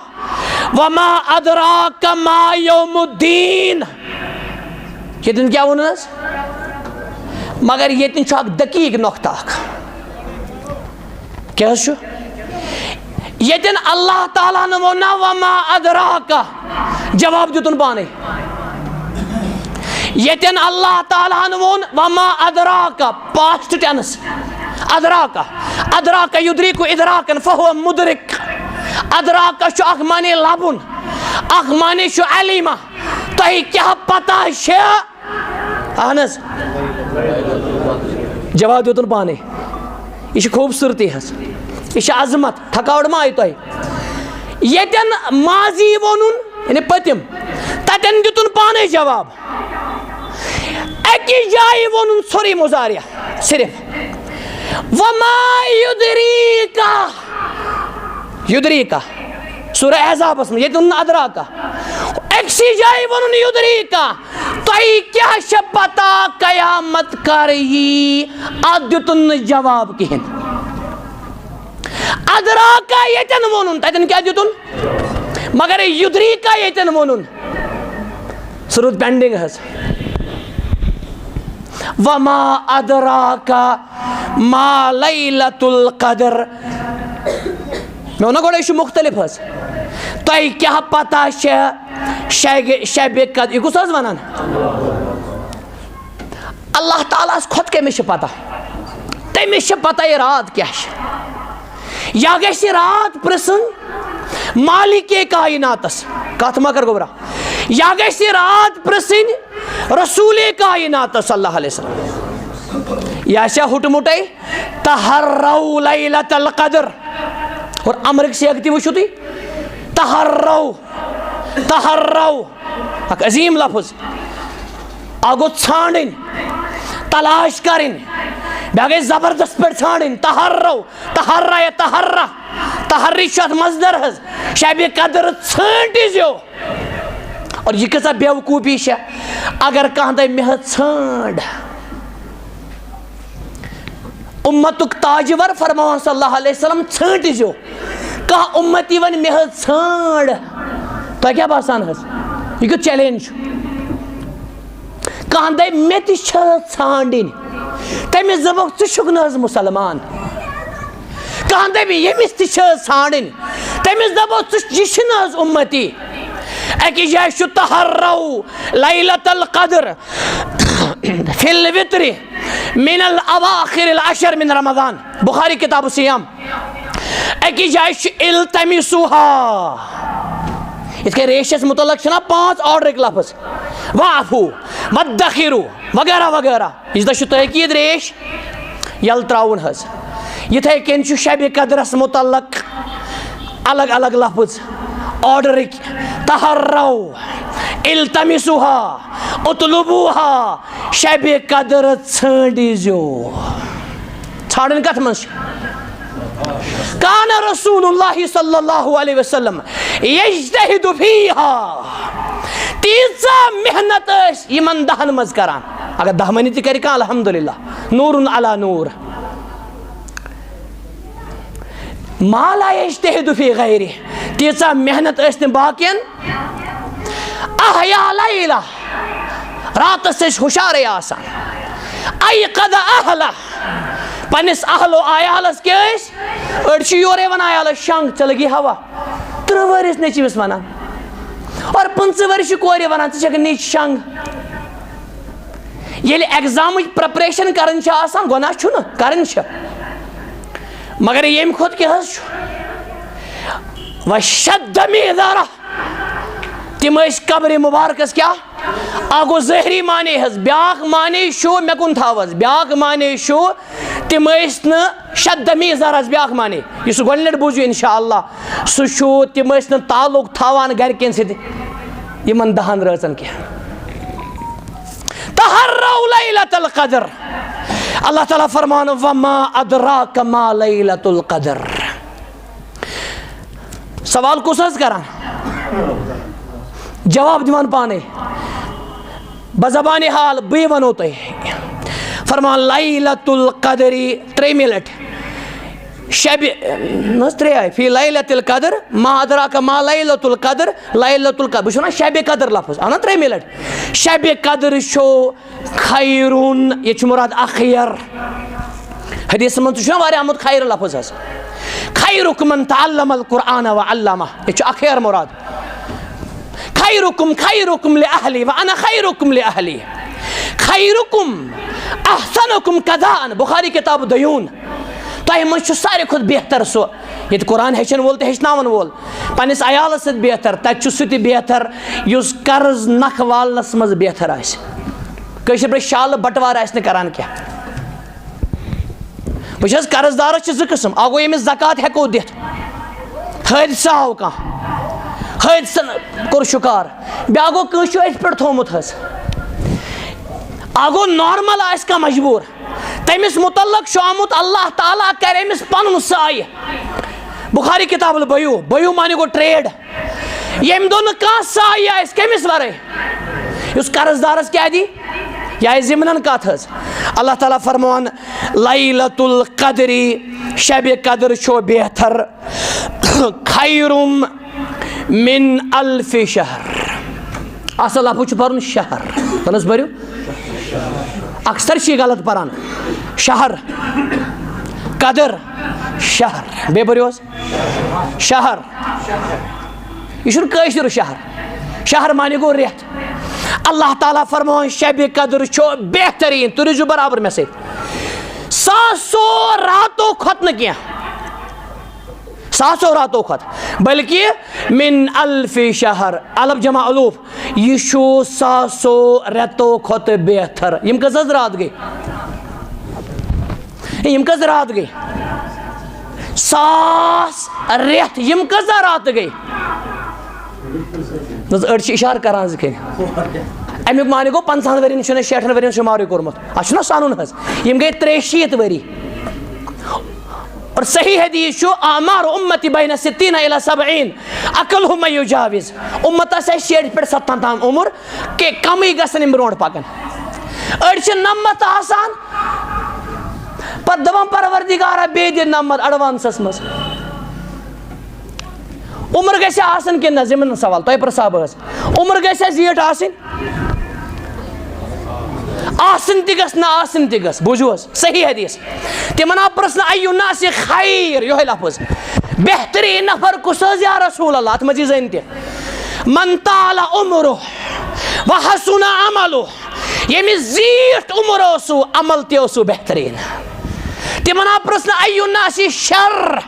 وما ادراک ما یوم الدین ییٚتٮ۪ن کیٛاہ ووٚنُن حظ مگر ییٚتٮ۪ن چھُ اکھ دقیٖق نۄقطہ اکھ کیٛاہ حظ چھُ ییٚتٮ۪ن اللہ تعالیٰ ہن ووٚن نا وما ادراک جواب دِتُن پانے ییٚتٮ۪ن اللہ تعالیٰ ہن ووٚن وما ادراک پاسٹ ٹینس ادراک یدرکُ ادراکن فہو مدرک ادراک چھُ اکھ معنی لبُن اکھ معنی چھُ علیمہ تۄہہِ کیٛاہ پتہ چھےٚ اہن حظ جواب دِتُن پانے یہِ چھِ خوٗبصوٗرتی حظ یہِ چھِ عظمت تھکاوٹ ما آیہِ تۄہہِ ییٚتٮ۪ن ماضی ووٚنُن یعنی پٔتِم تتٮ۪ن دِتُن پانے جواب اکی جایہِ ووٚنُن ژھوٚرُے مُضارع صرف وما یدریکا سورہ احزابس منٛز ییٚتہِ ووٚنُن ادراکا أکسی جایہِ ووٚنُن یدریکا تۄہہِ کیٛاہ چھےٚ پتہ قیامت کر یی اتھ دِتُن نہٕ جواب کِہینۍ ادراکا ییٚتٮ۪ن ووٚنُن تتٮ۪ن کیٛاہ دِتُن مگر یدریکا یتن وونن سُہ روٗد پینڈنگ حظ. وما ادراکا ما لیلۃ القدر. مےٚ ووٚننا گۄڈٕ یہِ چھُ مُختلف حظ. تۄہہِ کیٛاہ پتہ چھےٚ شبِ قدر؟ یہِ کُس حظ وَنان؟ اللہ تعالیٰ ہس کھۄتہٕ کٔمِس چھِ پتہ؟ تٔمِس چھِ پتہ یہِ رات کیٛاہ چھِ. یا گژھِ یہِ رات پرٛژھٕنۍ مالِکے کائناتس، کتھ ما کر گوبرا. یا گژھِ یہِ رات پرٛژھٕنۍ رسوٗلے کائناتس صلی اللہ علیہ وسلم. یہ آسیا ہُٹمُٹے تحروا لیلۃ القدر. اور امرک سیگ تہِ وٕچھِو تُہۍ. تحروا اکھ عظیٖم لفظ. اکھ گوٚو ژھانڈٕنۍ، تلاش کرٕنۍ، بیٛاکھ گٔے زبردست پٲٹھۍ ژھانڈٕنۍ. تحرا یا تحری چھُ اتھ مصدر حظ. شبِ قدر ژھٲنٛٹۍ زیو. اور یہ کۭژاہ بیوقوٗفی چھےٚ اگر کانٛہہ دپہِ مےٚ حظ ژھانٛڈ. اُمتُک تاجور فرماوان صلی اللہ علیہ وسلم ژھٲنٛٹۍ زیو. کانٛہہ اُمتی وَنہِ مےٚ حظ ژھانٛڈ. تۄہہِ کیٛاہ باسان حظ یہِ کیُتھ چیلینج چھُ؟ کانٛہہ دپہِ مےٚ تہِ چھِ حظ ژھانڈٕنۍ، تٔمِس دپوکھ ژٕ چھُکھ نہٕ حظ مُسلمان. کانٛہہ دپہِ ییٚمِس تہِ چھِ حظ ژھانڈٕنۍ، تٔمِس دپو یہِ چھُنہٕ حظ اُمتی. أکِس جایہِ چھُ تحروا لیلۃ القدر فی الوتر من الاواخر العشر من رمضان، بخاری کتاب الصیام. أکِس جایہِ چھُ التمسوها. یِتھ کٔنۍ ریشس متعلق چھِنہ 5 آرڈرٕکۍ لفظ. وعفو وادخروا وغیرہ وغیرہ. یہِ دۄہ چھُ تحقیٖد ریش یلہٕ تراوُن حظ. یِتھے کٔنۍ چھُ شبِ قدرس متعلق الگ الگ لفظ آرڈرٕکۍ. تحروا التمسوها اطلبوها. شبِ قدر ژھٲنٛڈۍ زیو. ژھانڈٕنۍ کتھ منٛز چھِ؟ کان رسول اللہ صلی اللہ علیہ وسلم یجتہد فیہا. تیٖژاہ محنت ٲسۍ یِمن 10 منٛز کران. اگر 10 منی تہِ کرِ کانٛہہ الحمدُاللہ، نوٗرٌ علی نوٗر. ما لا یجتہد فی غیرہ. تیٖژاہ محنت ٲسۍ نہٕ باقین. احیا لیلہ، راتس ٲسۍ ہُشارے آسان. ایقظ اہلہ، پننس اہل و عیالس کیٛاہ ٲسۍ؟ أڑۍ چھِ یورے ونان عیالس شنٛگ ژےٚ لگی ہوا. 30 ؤرِس نیٚچوِس ونان، اور 15 ؤرِش کورِ ونان ژٕ چھکھ نیچ شنٛگ. ییٚلہِ ایگزامٕچ پریپریشن کرٕنۍ چھِ آسان گۄناہ چھُنہٕ، کرٕنۍ چھِ، مگر ییٚمہِ کھۄتہٕ کیٛاہ حظ چھُ؟ وشد میٖزارہ. تِم ٲسۍ قبرِ مُبارکس کیٛاہ؟ اکھ گوٚو ظٲہری معنے حظ، بیٛاکھ معنے چھُ مےٚ کُن تھاو حظ. بیٛاکھ معنے چھُ تِم ٲسۍ نہٕ شد میٖزار حظ. بیٛاکھ معنے یُس گۄڈٕ لٹہِ بوٗزِو انشاء اللہ، سُہ چھُ تِم ٲسۍ نہٕ تعلق تھاوان گرِکٮ۪ن سۭتۍ یِمن 10 رٲژن کینٛہہ. تحروا لیلۃ القدر. اللہ تعالیٰ فرمان وما ادراک ما لیلۃ القدر. سوال کُس حظ کران؟ جواب دِوان پانے بزبانِ حال. بٕے ونو تۄہہِ. فرمان لیلۃ القدر 3 لٹہِ. شبِ نہ حظ 3 آیہِ. فی لیلۃ القدر، ما ادراک ما لیلۃ القدر، لیلۃ القدر. بہٕ چھُس وَنان شبِ قدر لفظ آو نا 3 لٹہِ. شبِ قدر چھُ خیرٌ، ییٚتہِ چھُ مُراد اخیر. حدیثس منٛز تہِ چھُنہ واریاہ آمُت خیر لفظ حظ. خیرکم من تعلم القرآن وعلمہ. ییٚتہِ چھُ اخیر مُراد. خیرکم لأہلی وانا خیرکم لأہلی. خیرکم احسنکم قضاء، بخاری کتاب دیون. تۄہہِ منٛز چھُ ساروی کھۄتہٕ بہتر سُہ ییٚتہِ قرآن ہیٚچھن وول تہٕ ہیٚچھناون وول. پننس عیالس سۭتۍ بہتر، تتہِ چھُ سُہ تہِ بہتر یُس قرض نکھ والنس منٛز بہتر آسہِ. کٲشِر پٲٹھۍ شالہٕ بٹوار آسہِ نہٕ کران کینٛہہ. وٕچھ حظ قرض دارس چھِ 2 قٕسم. اکھ گوٚو ییٚمِس زکات ہٮ۪کو دِتھ، حٲدثہٕ آو کانٛہہ، حٲدثن کوٚر شُکار. بیٛاکھ گوٚو کٲنٛسہِ چھُ أتھۍ پٮ۪ٹھ تھوٚومُت حظ. اکھ گوٚو نارمل آسہِ کانٛہہ مجبوٗر، تٔمِس متعلق چھُ آمُت اللہ تعالیٰ کرِ أمِس پنُن سایہِ. بخاری کتاب البیوع. بیوع معنی گوٚو ٹریڈ. ییٚمہِ دۄہ نہٕ کانٛہہ سایہِ آسہِ کٔمِس ورٲے، یُس قرض دارس کیٛاہ دی؟ یہِ آیہِ ضِمنن کتھ حظ. اللہ تعالیٰ فرمان لیلۃ القدر، شبِ قدر چھُ بہتر. خیرٌ من الف شہر. اصل لفظ پرن شہر تنس بریو اکثر چھ غلط پران. شہر قدر شہر بے بریوس شہر یہ چھُنہٕ کٲشُر شہر. شہر معنی گو ریت. اللہ تعالیٰ فرمان شب قدر چھو بہترین. تُہۍ روٗزِو برابر مےٚ سۭتۍ. ساسو راتو کھۄتہٕ نہٕ کینٛہہ. ساسو راتو کھۄتہٕ بلکہ من الف شہر الف جمع الوف. یہ چھُ ساسو رٮ۪تو کھۄتہٕ بہتر. یِم کٔژ حظ رات گٔے؟ یِم کٔژ رات گٔے؟ 1000 رٮ۪تھ. یِم کۭژاہ رات گٔے؟ أڑۍ چھِ اِشارٕ کران زِ کِنۍ امیُک معنی گوٚو 50 ؤرین چھُنہٕ اَسہِ 60 ؤرین شُمارٕے کوٚرمُت. اَتھ چھُنہ سَنُن حظ. یِم گٔے 63 ؤری. اور صحیح حدیث چھُ اعمار امتی بین 60 الی 70 اقلہم من یجاوز. اُمت آسہِ اَسہِ 60 پٮ۪ٹھ 70 تام عمر کہ کمٕے گژھن یِم برونٛٹھ پکان. أڑۍ چھِ 90 آسان پتہٕ دپان پروردگارا بیٚیہِ دِ 90 ایڈوانسس منٛز. عمر گژھِ آسٕنۍ کِنہٕ نہ؟ زِمن سوال تۄہہِ پرٛژھا بہٕ حظ. عمر گژھِ زیٖٹھ آسٕنۍ؟ آسٕنۍ تہِ گژھِ نہ آسٕنۍ تہِ گژھِ. بوٗزِو حظ صحیح حدیث. تِمن آو پرٛژھنہٕ اَیُّ الناس خیر یِہوٚے لفظ. بہتریٖن نفر کُس حظ یا رسول اللہ؟ اَتھ منٛز یی زٔنۍ تہِ. من طال عمرہ وحسن عملہ. ییٚمِس زیٖٹھ عمر اوسوٕ عمل تہِ اوسوٕ بہتریٖن. تِمن آو پرٛژھنہٕ اَیُّ الناس شر.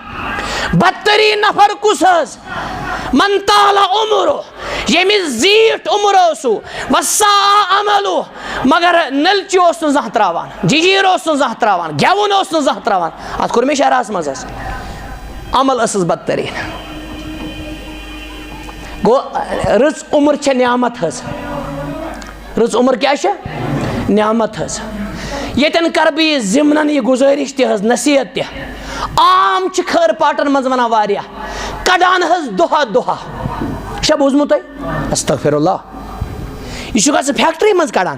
بدتریٖن نفر کُس حظ؟ من طال عمرہ. ییٚمِس زیٖٹھ عمر اوسوٕ وساء عملہ. مگر نلچہِ اوس نہٕ زانٛہہ تراوان، جیجیٖر اوس نہٕ زانٛہہ تراوان، گٮ۪وُن اوس نہٕ زانٛہہ تراوان. اتھ کوٚر مےٚ شرحس منٛز حظ. عمل ٲسٕس بدتریٖن. گوٚو رٕژ عمر چھےٚ نعمت حظ. رٕژ عمر کیٛاہ چھےٚ؟ نعمت حظ. ییٚتٮ۪ن کرٕ بہٕ یہِ ضِمنن یہِ گُزٲرِش تہِ حظ نصیحت تہِ. عام چھِ خٲر پاٹن منٛز ونان واریاہ کڑان حظ دۄہا دۄہا. یہِ چھا بوٗزمُت تۄہہِ؟ استغفر اللہ. یہِ چھُکھ حظ فیکٹری منٛز کڑان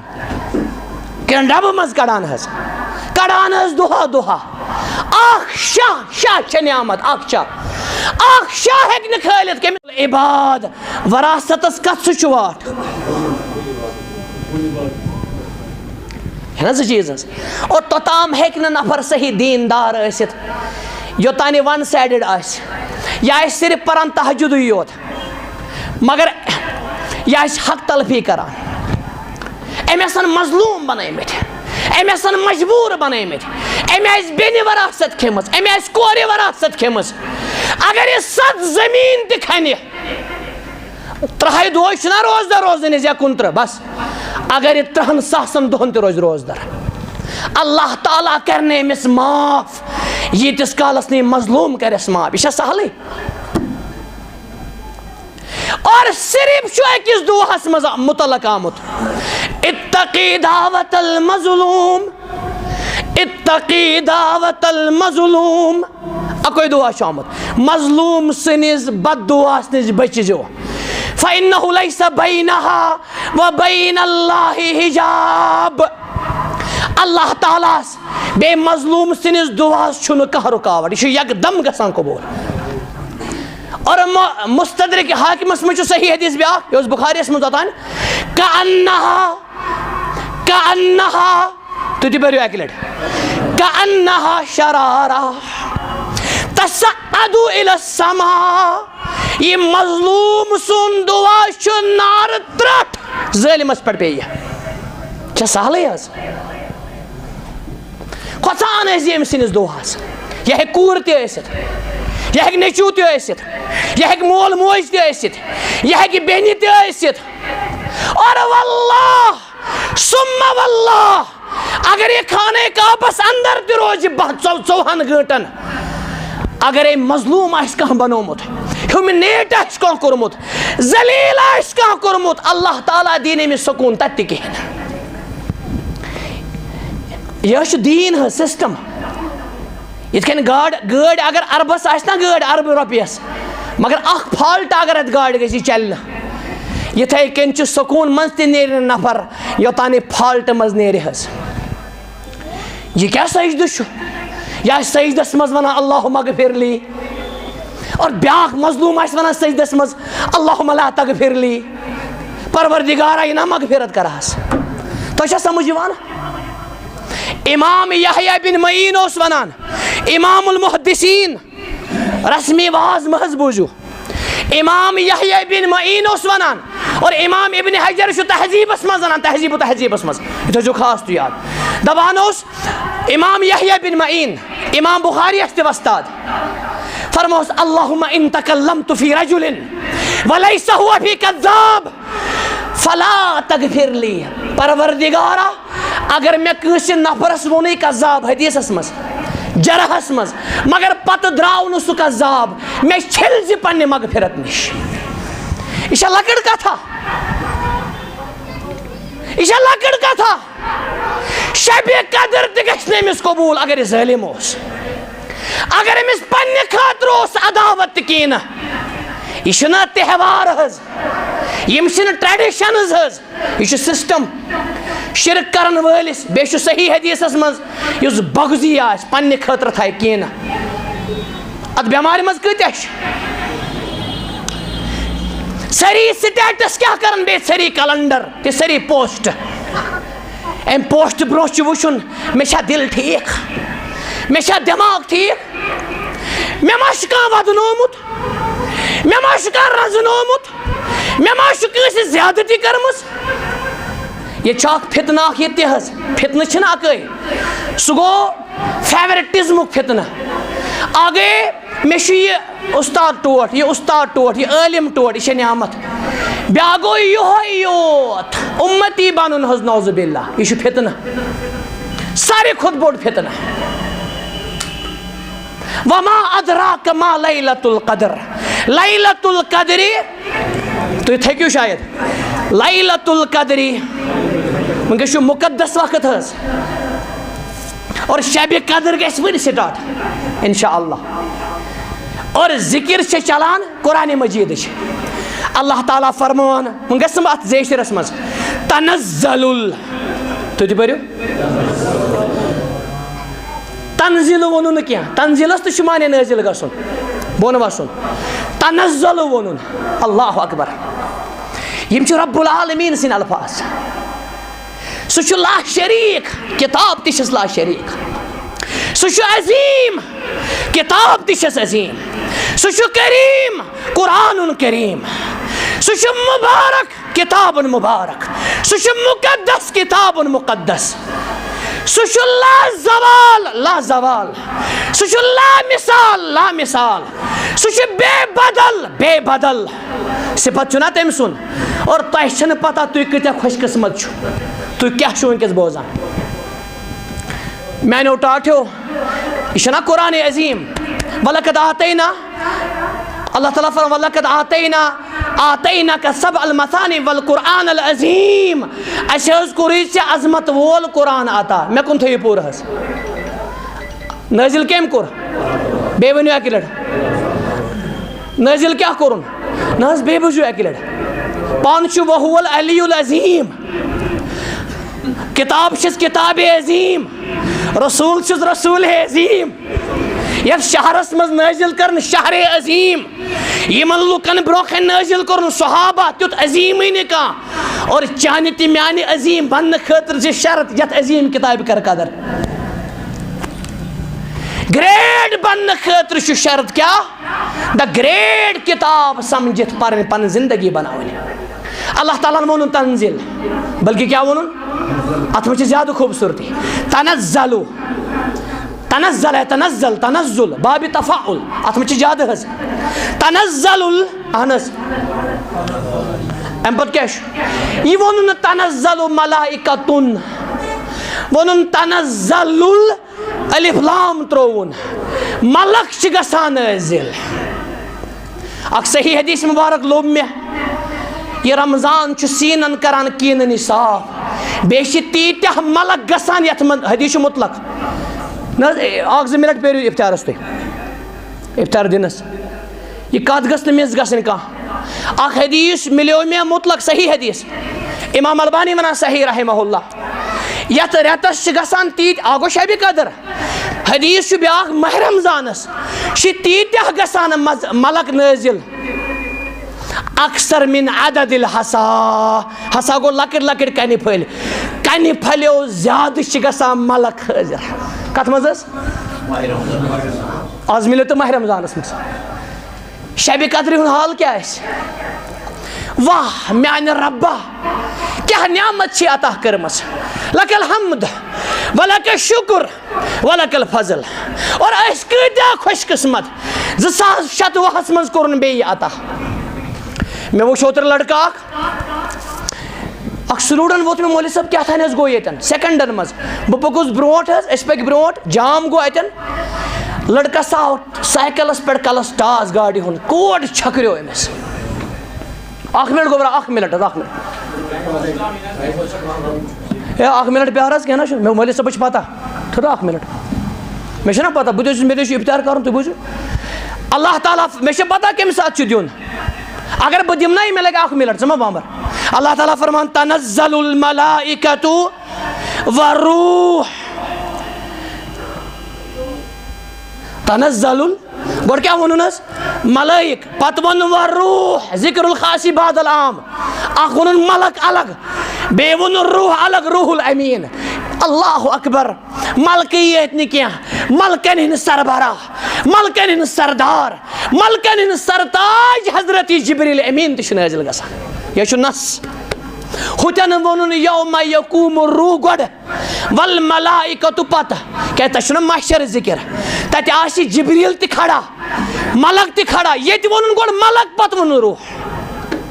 کِنہٕ ڈبہٕ منٛز کڑان حظ؟ کڑان حظ دۄہا دۄہا. اکھ شاہ چھےٚ نعمت. اکھ شاہ ہیٚکہِ نہٕ کھٲلِتھ کٔمِس عباد وراثتس کتھ سُہ چھُ واٹھ. ہے نا سُہ چیٖز حظ. اور توٚتام ہیٚکہِ نہٕ نفر صحیح دیٖندار ٲسِتھ یوٚتانۍ یہِ ون سایڈِڈ آسہِ. یہِ آسہِ صرف پران تہجُدٕے یوت مگر یہِ آسہِ حق تلفی کران. أمۍ آسن مظلوٗم بنٲیمٕتۍ، أمۍ آسن مجبوٗر بنٲیمٕتۍ، أمۍ آسہِ بیٚنہِ وراثت کھیٚمٕژ، أمۍ آسہِ کورِ وراثت کھیٚمٕژ. اگر یہِ 7 زٔمیٖن تہِ کھنہِ 30 دۄہ چھُنہ روزدار روزن یا 29 بس. اگر یہِ 30 ساسن دۄہن تہِ روزِ روزدار اللہ تعالیٰ کرِ نہٕ أمِس معاف ییٖتِس کالس نہٕ یہِ مظلوٗم کرٮ۪س معاف. یہِ چھا سہلٕے؟ اور صرف چھُ أکِس دُعاہس منٛز مُتعلق آمُت اتقی دعوت المظلوم، اتقی دعوت المظلوم. اکوے دعا چھُ آمُت مظلوٗم سٕنٛدِس بد دُعاہس نِش بٔچِزیو. فإنه ليس بينها وبين الله حجاب. اللہ تعالیٰ بیٚیہِ مظلوٗم سٕنٛدِس دُعاہس چھُنہٕ کانٛہہ رُکاوٹ. یہِ چھُ یکدم گژھان قبوٗل. اور مستدرک حاکمس منٛز چھُ صحیح حدیث بیٛاکھ یہِ اوس بُخاریَس منٛز اوٚتانۍ کأنها تُہۍ تہِ پٔرِو اکہِ لٹہِ کأنها شرارہ تصعد إلى السماء. یہِ مظلوٗم سُنٛد دُعا چھُ نارٕ ترٛٹھ ظٲلمس پٮ۪ٹھ پیٚیہِ. چھا سہلٕے حظ؟ کھۄژان ٲسۍ ییٚمہِ سٕنٛدِس دُعاہس. یہِ ہیٚکہِ کوٗر تہِ ٲسِتھ، یہِ ہیٚکہِ نیٚچوٗ تہِ ٲسِتھ، یہِ ہیٚکہِ مول موج تہِ ٲسِتھ، یہِ ہیٚکہِ بیٚنہِ تہِ ٲسِتھ. اور واللہ ثم واللہ اگر یہِ خانہ کعبس اندر تہِ روزِ 24 گٲنٛٹن اگرے مظلوٗم آسہِ کانٛہہ بنومُت، ہیوٗمِنیٹ آسہِ کانٛہہ کوٚرمُت، ذلیٖل آسہِ کانٛہہ کوٚرمُت، اللہ تعالیٰ دِیہِ نہٕ أمِس سکوٗن تتہِ تہِ کِہیٖنۍ. یہِ حظ چھُ دیٖن حظ سسٹم. یِتھ کٔنۍ گٲڑۍ اگر اربس آسہِ نا گٲڑۍ اربہٕ رۄپیس مگر اکھ فالٹ اگر اتھ گاڑِ گژھِ یہِ چلہِ نہٕ. یِتھے کٔنۍ چھُ سکوٗن منٛز تہِ نیرِ نہٕ نفر یوٚتانۍ یہِ فالٹہٕ منٛز نیرِ حظ. یہِ کیٛاہ سجدٕ چھُ؟ یہِ آسہِ سجدس منٛز ونان اللہُم اغفر لی، اور بیاکھ مظلوم آس ونان سجدس مز اللہم لا تغفر لی پروردگارا یہ نا مغفرت کرہس تو سمجھ یوان امام یحییٰ بن معین اوس ونان امام المحدثین رسمی واز محض بوزو امام یحییٰ بن معین اوس ونان اور امام ابن حجر شو تہذیبس مز ونان تہذیب و تہذیبس مز یہ جو خاص تو یاد دبان اوس امام یحییٰ بن معین امام بخاری اس وستاد فرموس اللہم ان تکلمت فی رجل ولیس ہوا فی کذاب فلا تغفر لی پروردگارا اگر میں کسی نفرس وونی کذاب حدیث اسمس جرحس مز مگر پت دراو نو سو کذاب میں چھل زی پنی مغفرت نش یہ لکڑ کا تھا یہ لکڑ کا تھا شب قدر تگش نمس قبول اگر ظالم ہوس اگر امس پنہ خاطر اس عداوت کین یہ چھنا تہوار حض یم چھن ٹریڈیشنز حض یہ سسٹم شرک کرن ولس بیش صحیح حدیثس مز یس بغضی آس پنہ خاطر تھائے کین ات بیمار مز کتیا سری سٹیٹس کیا کرن بے سری کلنڈر تے سری پوسٹ ام پوسٹ برو چھ وچھن مے چھا دل ٹھیک مے چھا دماغ ٹھیک مے ما شکا ودنومت مے ما شکا رزنومت مے ما شکا زیادتی کرمس یہ چاک فتنہ یہ تہذ فتنہ چھنا اکے سو گو فیورٹزم فتنہ آگے میں یہ استاد ٹوٹ یہ استاد ٹوٹ یہ عالم ٹوٹ یہ نعمت بیا گو یوت امتی بانن حض نعوذ باللہ یہ فتنہ سارے خود بوڑ فتنہ وما ادراک ما لیلۃ القدر لیلۃ القدر تو یہ تھیکیو شاید لیلۃ القدر منگے شو مقدس وقت حض اور شب قدر گیس ون سٹارٹ انشاءاللہ اور ذکر سے چلان قرآن مجید اللہ تعالیٰ فرمان منگس ات زیشرس مز تنزل تو پریو تنزل ونن کیا تنزلس تو شمانے نازل گسن بون وسن تنزل ونن اللہ اکبر یم چھ رب العالمین سن الفاظ سہ لا شریک کتاب تشس لا شریک سہ عظیم کتاب تشس عظیم سہ کریم قرآن کریم سہ مبارک کتاب مبارک سہ مقدس کتاب مقدس سہ لا زوال لا زوال سہ لا مثال لا مثال سہ بے بدل صفت چھنا تم سن اور تہ چھن پتہ تُہۍ کۭتیاہ خوش قسمت چھو تُہۍ کیاہ چھو ونکس بوزان میانیو ٹاٹھیو یہ چھنا قرآن عظیم وَلَقَدْ آتَيْنَا اللہ تعالیٰ فرمان وَلَقَدْ آتَيْنَاكَ سَبْعَ الْمَثَانِي وَالْقُرْآنَ الْعَظِيمَ اسے حض کوری سے عظمت وول قرآن آتا میں کن تھوئی پور حض نازل کیم کور بے ونیو اکی لڑ نازل کیا کرن ناز بے بجو اکی لڑ پانچو وَهُوَ الْعَلِيُّ الْعَظِيمُ کتاب شس کتاب عظیم رسول شس رسول عظیم یت شہرس مز نازل کرن شہر عظیم یمن لوکن برونکھن نازل کرن صحابہ تیت عظیم نکاح اور چانہ تہ میانہ عظیم بنن خاطر سے شرط یت عظیم کتاب کر قدر گریٹ بنن خاطر چھ شرط کیا دا گریٹ کتاب سمجھت پرن پن زندگی بناون اللہ تعالیٰ نے وونن تنزل بلکہ کیا وونن ات میں زیادہ خوبصورتی تنزلو تنزل ہے تنزل تنزل باب تفاعل ات میں زیادہ حض تنزل اہنس ام پت کیا یہ وونن تنزل ملائکتن وونن تنزل الف لام ترون ملک چھ گژھان نازل اک صحیح حدیث مبارک لوب میں یہ رمضان چھ سینن کران کینن صاف بیش تیتہ ملک گژھان یت حدیث مطلق اک زٕ منٹ پیرو افطارس تھی افطار دنس یہ کت گژھ مس گژھن کانٛہہ اک حدیث ملیو مے مطلق صحیح حدیث امام البانی ونان صحیح رحمہ اللہ یت ریتس چھ گژھان تیت اگو شب قدر حدیث بیاکھ ماہ رمضانس تیتیاہ گژھان ملک نازل اکثر من عدد الحسا حسا گو لکٹ لکٹ کنہ پھل کنہ پھلیو زیادہ گژھان ملک حاضر کت مز آز ملو تو ماہ رمضانس مز شب قدر ہن حال کیا واہ میانہ ربا کیا نعمت چھ عطا کرمس لک الحمد ولک الشکر ولک الفضل اور اس کتیا خوش قسمت 2027 مز کورن بی عطا میں وہ اوتر لڑکا اخ سلوڈن ووت میں مولوی صاحب کیا تھا گو یتن سیکنڈن مز بہ پکس برونٹ اس پک برونٹ جام گو اتن لڑکا سا سائیکلس پہ کلس ٹاس گاڑی ہن کوٹ چھکریو امس اخ منٹ گوبرا اخ منٹ اخ منٹ پیار حظ کہنا میں مولوی صاحب پتہ تھوڑا اخ منٹ میں چھنا پتہ بہ مے افطار کرن تھی بوزو اللہ تعالیٰ میں پتہ کم سات دیون اگر بہ دمنا مے لگا اخ منٹ ژٕ ما بامبر اللہ تعالیٰ فرمان تنزل الملائکۃ والروح تنزل گوڑ کیا ونن ملائک پتہ ون والروح ذکر الخاص بعد العام اخ ونن ملک الگ بے ون روح الگ روح الامین اللہ اکبر ملکیت نہ کینٛہہ ملکن ہند سربراہ ملکن ہند سردار ملکن ہند سرتاج حضرت جبریل امین تہ نازل گژھان یہ چھ نص ہوتن ونن یوم یقوم الروح گوڑ والملائکۃ پتہ کیا تہ چھُنہ محشر ذکر تتہ آسی جبریل تہ کھڑا ملک تہ کھڑا یہ ونن گوڑ ملک پتہ ون روح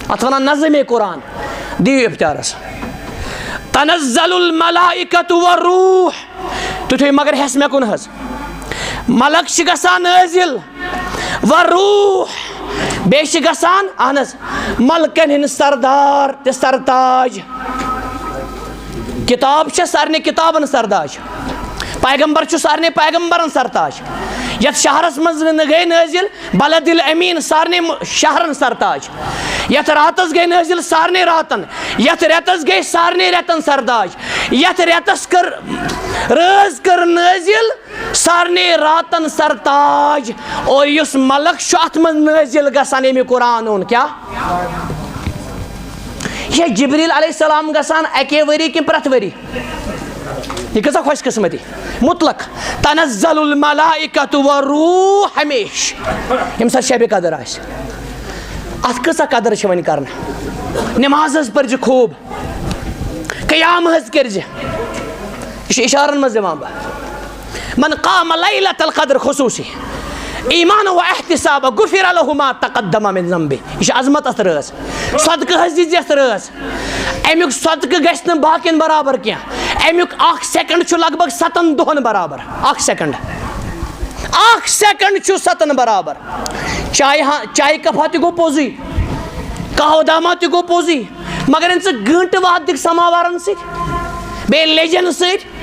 ات ونان نظم قرآن دیو افتارس تنزل الملائکۃ والروح تھی مگر ہس مے کن حظ ملک چھ گژھان نازل والروح بیٚیہِ چھِ گژھان اہن حظ ملکن ہند سردار تہ سرتاج کتاب چھ سارنٕے کتابن سرداج پیغمبر چھ سارنٕے پیغمبرن سرتاج یتھ شہرس مز گئی نازل بلد الامین سارنٕے شہرن سرتاج یتھ راتس گئی نازل سارنٕے راتن یتھ ریتس گئی سارنٕے ریتن سرداج یتھ ریتس رٲژ کر نازل سارنٕے راتن سرتاج اور یس ملک چھ اتھ مز نازل گژھان ییٚمہِ قرآن اوٚن کیا یہ جبریل علیہ السلام گژھان اکی ؤری کِنہٕ پرٛٮ۪تھ ؤری یہ کۭژاہ خوش قسمتی مطلق تنزل الملائکۃ والروح ہمیش ییٚمہِ ساتہٕ شبِ قدر آسہِ اتھ کۭژاہ قدر چھِ وۄنۍ کرنہٕ نماز حظ پٔرزِ خوٗب قیام حظ کٔرزِ یہ چھُ اشارن منٛز دِوان بہٕ من قام لیلۃ القدر خصوصی ایمان و احتساب غفر له ما تقدم من ذنبه یہ عظمت ات رٲژ صدقہ حظ دِژ یتھ رٲژ امیُک صدقہ گژھِ نہٕ باقین برابر کینٛہہ امیُک اکھ سیکنڈ چھُ لگ بگ 7 دۄہن برابر اکھ سیکنڈ چھُ 7 برابر چائے کپا تہِ گوٚو پوٚزُے قہوٕ داما تہِ گوٚو پوٚزُے مگر ژٕ گٲنٹہٕ واد دِکھ سماوارن سۭتۍ بیٚیہِ لیجن سۭتۍ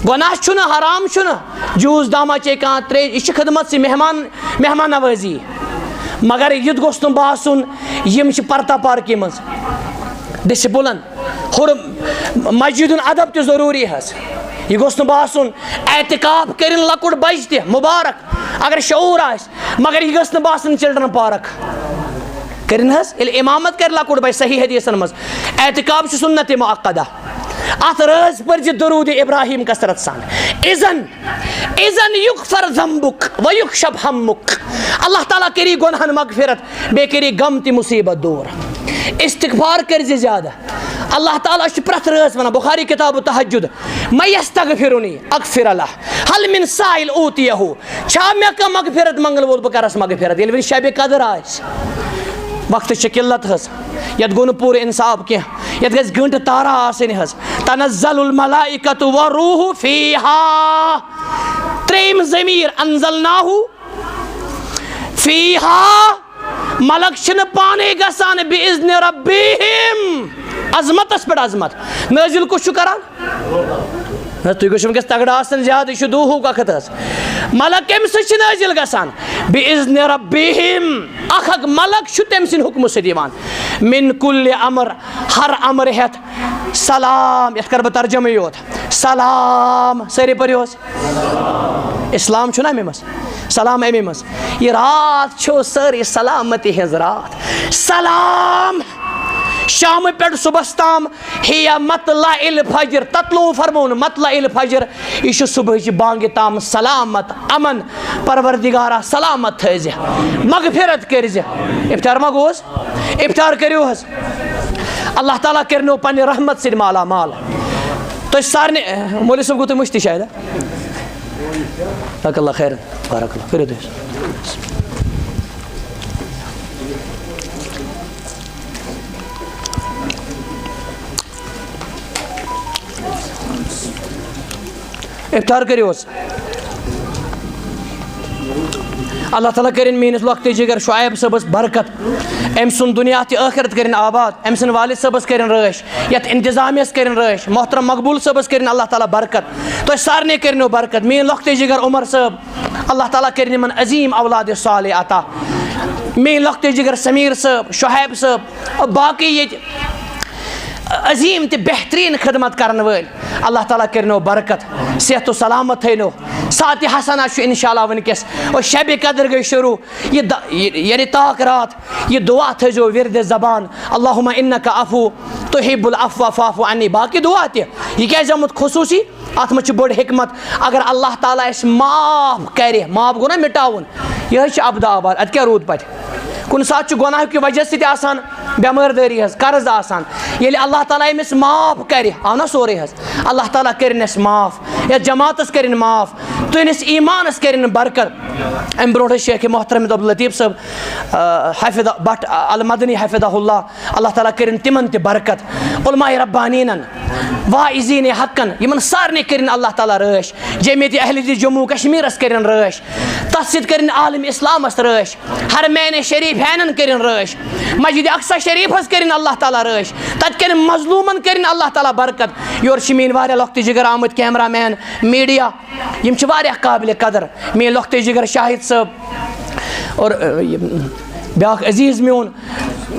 گناہ چھُنہٕ حرام چھُنہٕ جوٗس داما چے کانٛہہ ترٛیش یہِ چھِ خدمت سے مہمان نوٲزی مگر یُتھ گوٚژھ نہٕ باسُن یِم چھِ پرتا پارکہِ منٛز ڈسپلن مسجد ادب تہِ ضروٗری حظ یہ گوٚژھ نہٕ باسُن اعتکاف کٔرِنۍ لۄکُٹ بچہِ تہِ مُبارک اگر شعوٗر آسہِ مگر یہ گٔژھ نہٕ باسٕنۍ چلڈرن پارک کٔرِنۍ حظ ییٚلہِ امامت کرِ لۄکُٹ بچہِ صحیح حدیثن منٛز اعتکاف چھُ سُنت مؤقدہ ات رٲژ پٔرزِ درود ابراہیم کثرت سان اذن یغفر ذنبک ویکشف ہمک اللہ تعالیٰ کری گناہن مغفرت بیٚیہِ کری غم تہِ مصیبت دوٗر استغفار کٔرزِ زیادٕ اللہ تعالیٰ چھُ پرٛٮ۪تھ رٲژ ونان بخاری کتاب تہجد من یستغفرنی اغفر لہ هل من سائل اوتیہ چھا مےٚ کانٛہہ مغفرت منگل وول بہٕ کرس مغفرت ییٚلہِ وۄنۍ شبِ قدر آسہِ وقتٕچ چھِ قلت حظ یتھ گوٚو نہٕ پوٗرٕ انصاف کینٛہہ یتھ گژھِ گٲنٹہٕ تارا آسٕنۍ حظ تنزل الملائکۃ والروح فیہا ترٛیٚیِم ضمیٖر انزلناہ فیہا ملک چھِنہٕ پانے گژھان بِاذنِ ربہم عظمتس پٮ۪ٹھ عظمت نٲزِل کُس چھُ کران تُہۍ گٔژھِو وٕنکٮ۪س تگڑٕ آسن زیادٕ یہِ چھُ دوٗہُک وقت حظ ملک کمہِ سۭتۍ چھِ نٲزِل گژھان بِاذنِ ربہم اکھ ملک چھُ تٔمۍ سٕنٛدِ حُکمہٕ سۭتۍ یِوان من کُلہِ امر ہر امر ہٮ۪تھ سلام یتھ کرٕ بہٕ ترجمے یوت سلام ساری پٔرِو حظ اسلام چھُنہ اَمے منٛز سلام اَمے منٛز یہِ رات چھُ سٲرٕے سلامتی ہٕنٛز رات سلام شام پٮ۪ٹھ صُبحس تام ہِیا مطلع الفجر تطلوع فرمون مطلع الفجر یہِ چھُ صُبحٕچہِ بانگہِ تام سلامت امن پروردگارا سلامت تھٲیزِ مغفرت کٔرزِ افطار ما گوٚو حظ افطار کٔرِو حظ اللہ تعالیٰ کٔرنو پننہِ رحمت سۭتۍ مالا مال تُہۍ سارنٕے مولوی صٲب گوٚو تۄہہِ مٔشتٕے شاید جزاک اللہ خیرن بارک اللہ کٔرِو تُہۍ افطار کٔرِو حظ اللہ تعالیٰ کٔرِنۍ میٲنِس لۄکٹہِ جِگر شعیب صٲبس برکت أمۍ سُنٛد دُنیا تہِ ٲخرت کٔرِنۍ آباد أمۍ سٕنٛدِ والد صٲبس کٔرِنۍ رٲچھ یتھ انتظامیہس کٔرِنۍ رٲچھ محترم مقبوٗل صٲبس کٔرِنۍ اللہ تعالیٰ برکت تۄہہِ سارنٕے کٔرنو برکت میٲنۍ لۄکٹہِ جِگر عمر صٲب اللہ تعالیٰ کٔرِنۍ یِمن عظیٖم اولادِ صالح عطا میٲنۍ لۄکٹہِ جِگر سمیٖر صٲب شُہیب صٲب باقٕے ییٚتہِ عظیٖم تہِ بہتریٖن خدمت کرن وٲلۍ اللہ تعالیٰ کٔرنو برکت صحت و سلامت تھٲینو ساتہِ حسنا چھُ انشاء اللہ وٕنکیٚس اور شبِ قدر گٔے شروٗع یعنی طاق رات یہِ دعا تھٲیزیو وِردِ زبان اللہُمہ اِنکا عفو تُحِب العفو فاعف عنی باقٕے دعا تہِ یہِ کیازِ آمُت خصوٗصی اتھ منٛز چھِ بٔڑ حکمت اگر اللہ تعالیٰ اَسہِ معاف کرِ معاف گوٚو نا مٹاوُن یہِ حظ چھِ ابدٕ آباد اتہِ کیٛاہ روٗد پتہٕ کُنہِ ساتہٕ چھُ گۄناہ کہِ وجہ سۭتۍ آسان بٮ۪مٲرۍ دٲری حظ قرض آسان ییٚلہِ اللہ تعالیٰ أمِس معاف کرِ آو نا سورُے حظ اللہ تعالیٰ کٔرِنۍ اَسہِ معاف یتھ جماعتس کٔرِنۍ معاف تُہنٛدِس ایٖمانس کٔرِنۍ برکت امہِ برونٛٹھ ٲسۍ شیخ محترم عبداللطیف صٲب حافظ بٹ المدنی حافظہ اللہ اللہ تعالیٰ کٔرِنۍ تِمن تہِ برکت علماء ربانیٖنن واعظیٖنِ حقن یِمن سارنٕے کٔرِنۍ اللہ تعالیٰ رٲچھ جمیعتِ اہلِ دِل جموں کشمیٖرس کٔرِنۍ رٲچھ تتھ سۭتۍ کٔرِنۍ عالم اسلامس رٲچھ حرمینِ شریٖفینن کٔرِنۍ رٲچھ مسجدِ اقصیٰ شریٖفس کٔرِنۍ اللہ تعالیٰ رٲچھ تتہِ کٮ۪ن مظلوٗمن کٔرِنۍ اللہ تعالیٰ برکت یورٕ چھِ میٲنۍ واریاہ لۄکٹہِ جِگر آمٕتۍ کیمرا مین میٖڈیا یِم چھِ واریاہ قابلِ قدر میٲنۍ لۄکٹہِ جِگر شاہد صٲب اور بیاکھ عزیٖز میون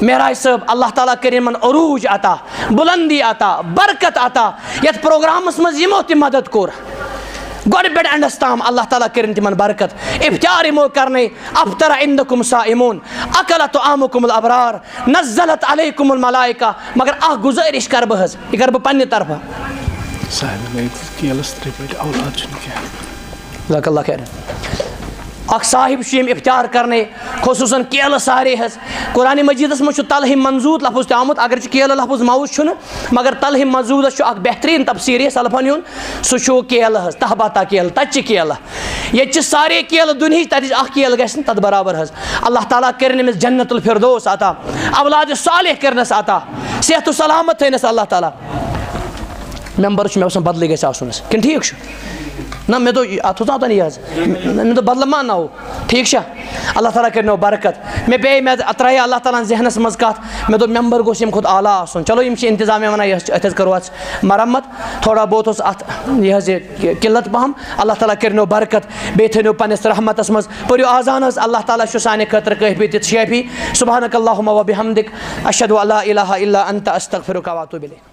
معراج صٲب اللہ تعالیٰ کٔرِنۍ یِمن عروٗج عطا بُلندی عطا برکت عطا یتھ پروگرامس منٛز یِمو تہِ مدد کوٚر گۄڈٕ پٮ۪ٹھ اینڈس تام اللہ تعالیٰ کٔرِنۍ تِمن برکت افطار یِمو کرنٲے افطر عندکم صائمون اکل طعامکم الابرار نزلت علیکم الملائکہ مگر اکھ گُزٲرِش کرٕ بہٕ حظ یہِ کرٕ بہٕ پننہِ طرفہٕ جزاک اللہ خیر اکھ صاحب چھُ یِم افطار کرنے خصوٗصاً کیلہٕ سارے حظ قرآنِ مجیٖدس منٛز چھُ تلہٕ منظوٗد لفظ تہِ آمُت اگر چھُ کیلہٕ لفظ موُز چھُنہٕ مگر تلہٕ منظوٗدس چھُ اکھ بہتریٖن تفصیٖری سلفن ہُنٛد سُہ چھُ کیلہٕ حظ تہباتا کیلہٕ تتہِ چھِ کیلہٕ ییٚتہِ چھِ سارے کیلہٕ دُنہِچ تتِچ اکھ کیلہٕ گژھِ نہٕ تتھ برابر حظ اللہ تعالیٰ کٔرِنۍ أمِس جنت الفردوس عطا اولادِ صالح کٔرنس عطا صحت و سلامت تھٲینس اللہ تعالیٰ ممبر چھُ مےٚ باسان بدلٕے گژھِ آسُن حظ کِنہٕ ٹھیٖک چھُ نہ مےٚ دوٚپ اتھ اوس نا اوٚتانۍ یہِ حظ مےٚ دوٚپ بدلہٕ ما انناوو ٹھیٖک چھا اللہ تعالیٰ کٔرنو برکت مےٚ پیٚیہِ مےٚ ترٛایے اللہ تعالیٰ ہن ذہنس منٛز کتھ مےٚ دوٚپ ممبر گوٚژھ ییٚمہِ کھۄتہٕ اعلیٰ آسُن چلو یِم چھِ انتظامیہ ونان أتھۍ حظ کرو اتھ مرمت تھوڑا بہت اوس اتھ یہِ حظ یہِ قلت پہم اللہ تعالیٰ کٔرنو برکت بیٚیہِ تھٲینو پننِس رحمتس منٛز پٔرِو آزان حظ اللہ تعالیٰ چھُ سانہِ خٲطرٕ کٲفی تہٕ شٲفی سبحانک اللہُمہ وبحمدک اشہدُ ان لا الہ الا انت استغفرک واتوب الیک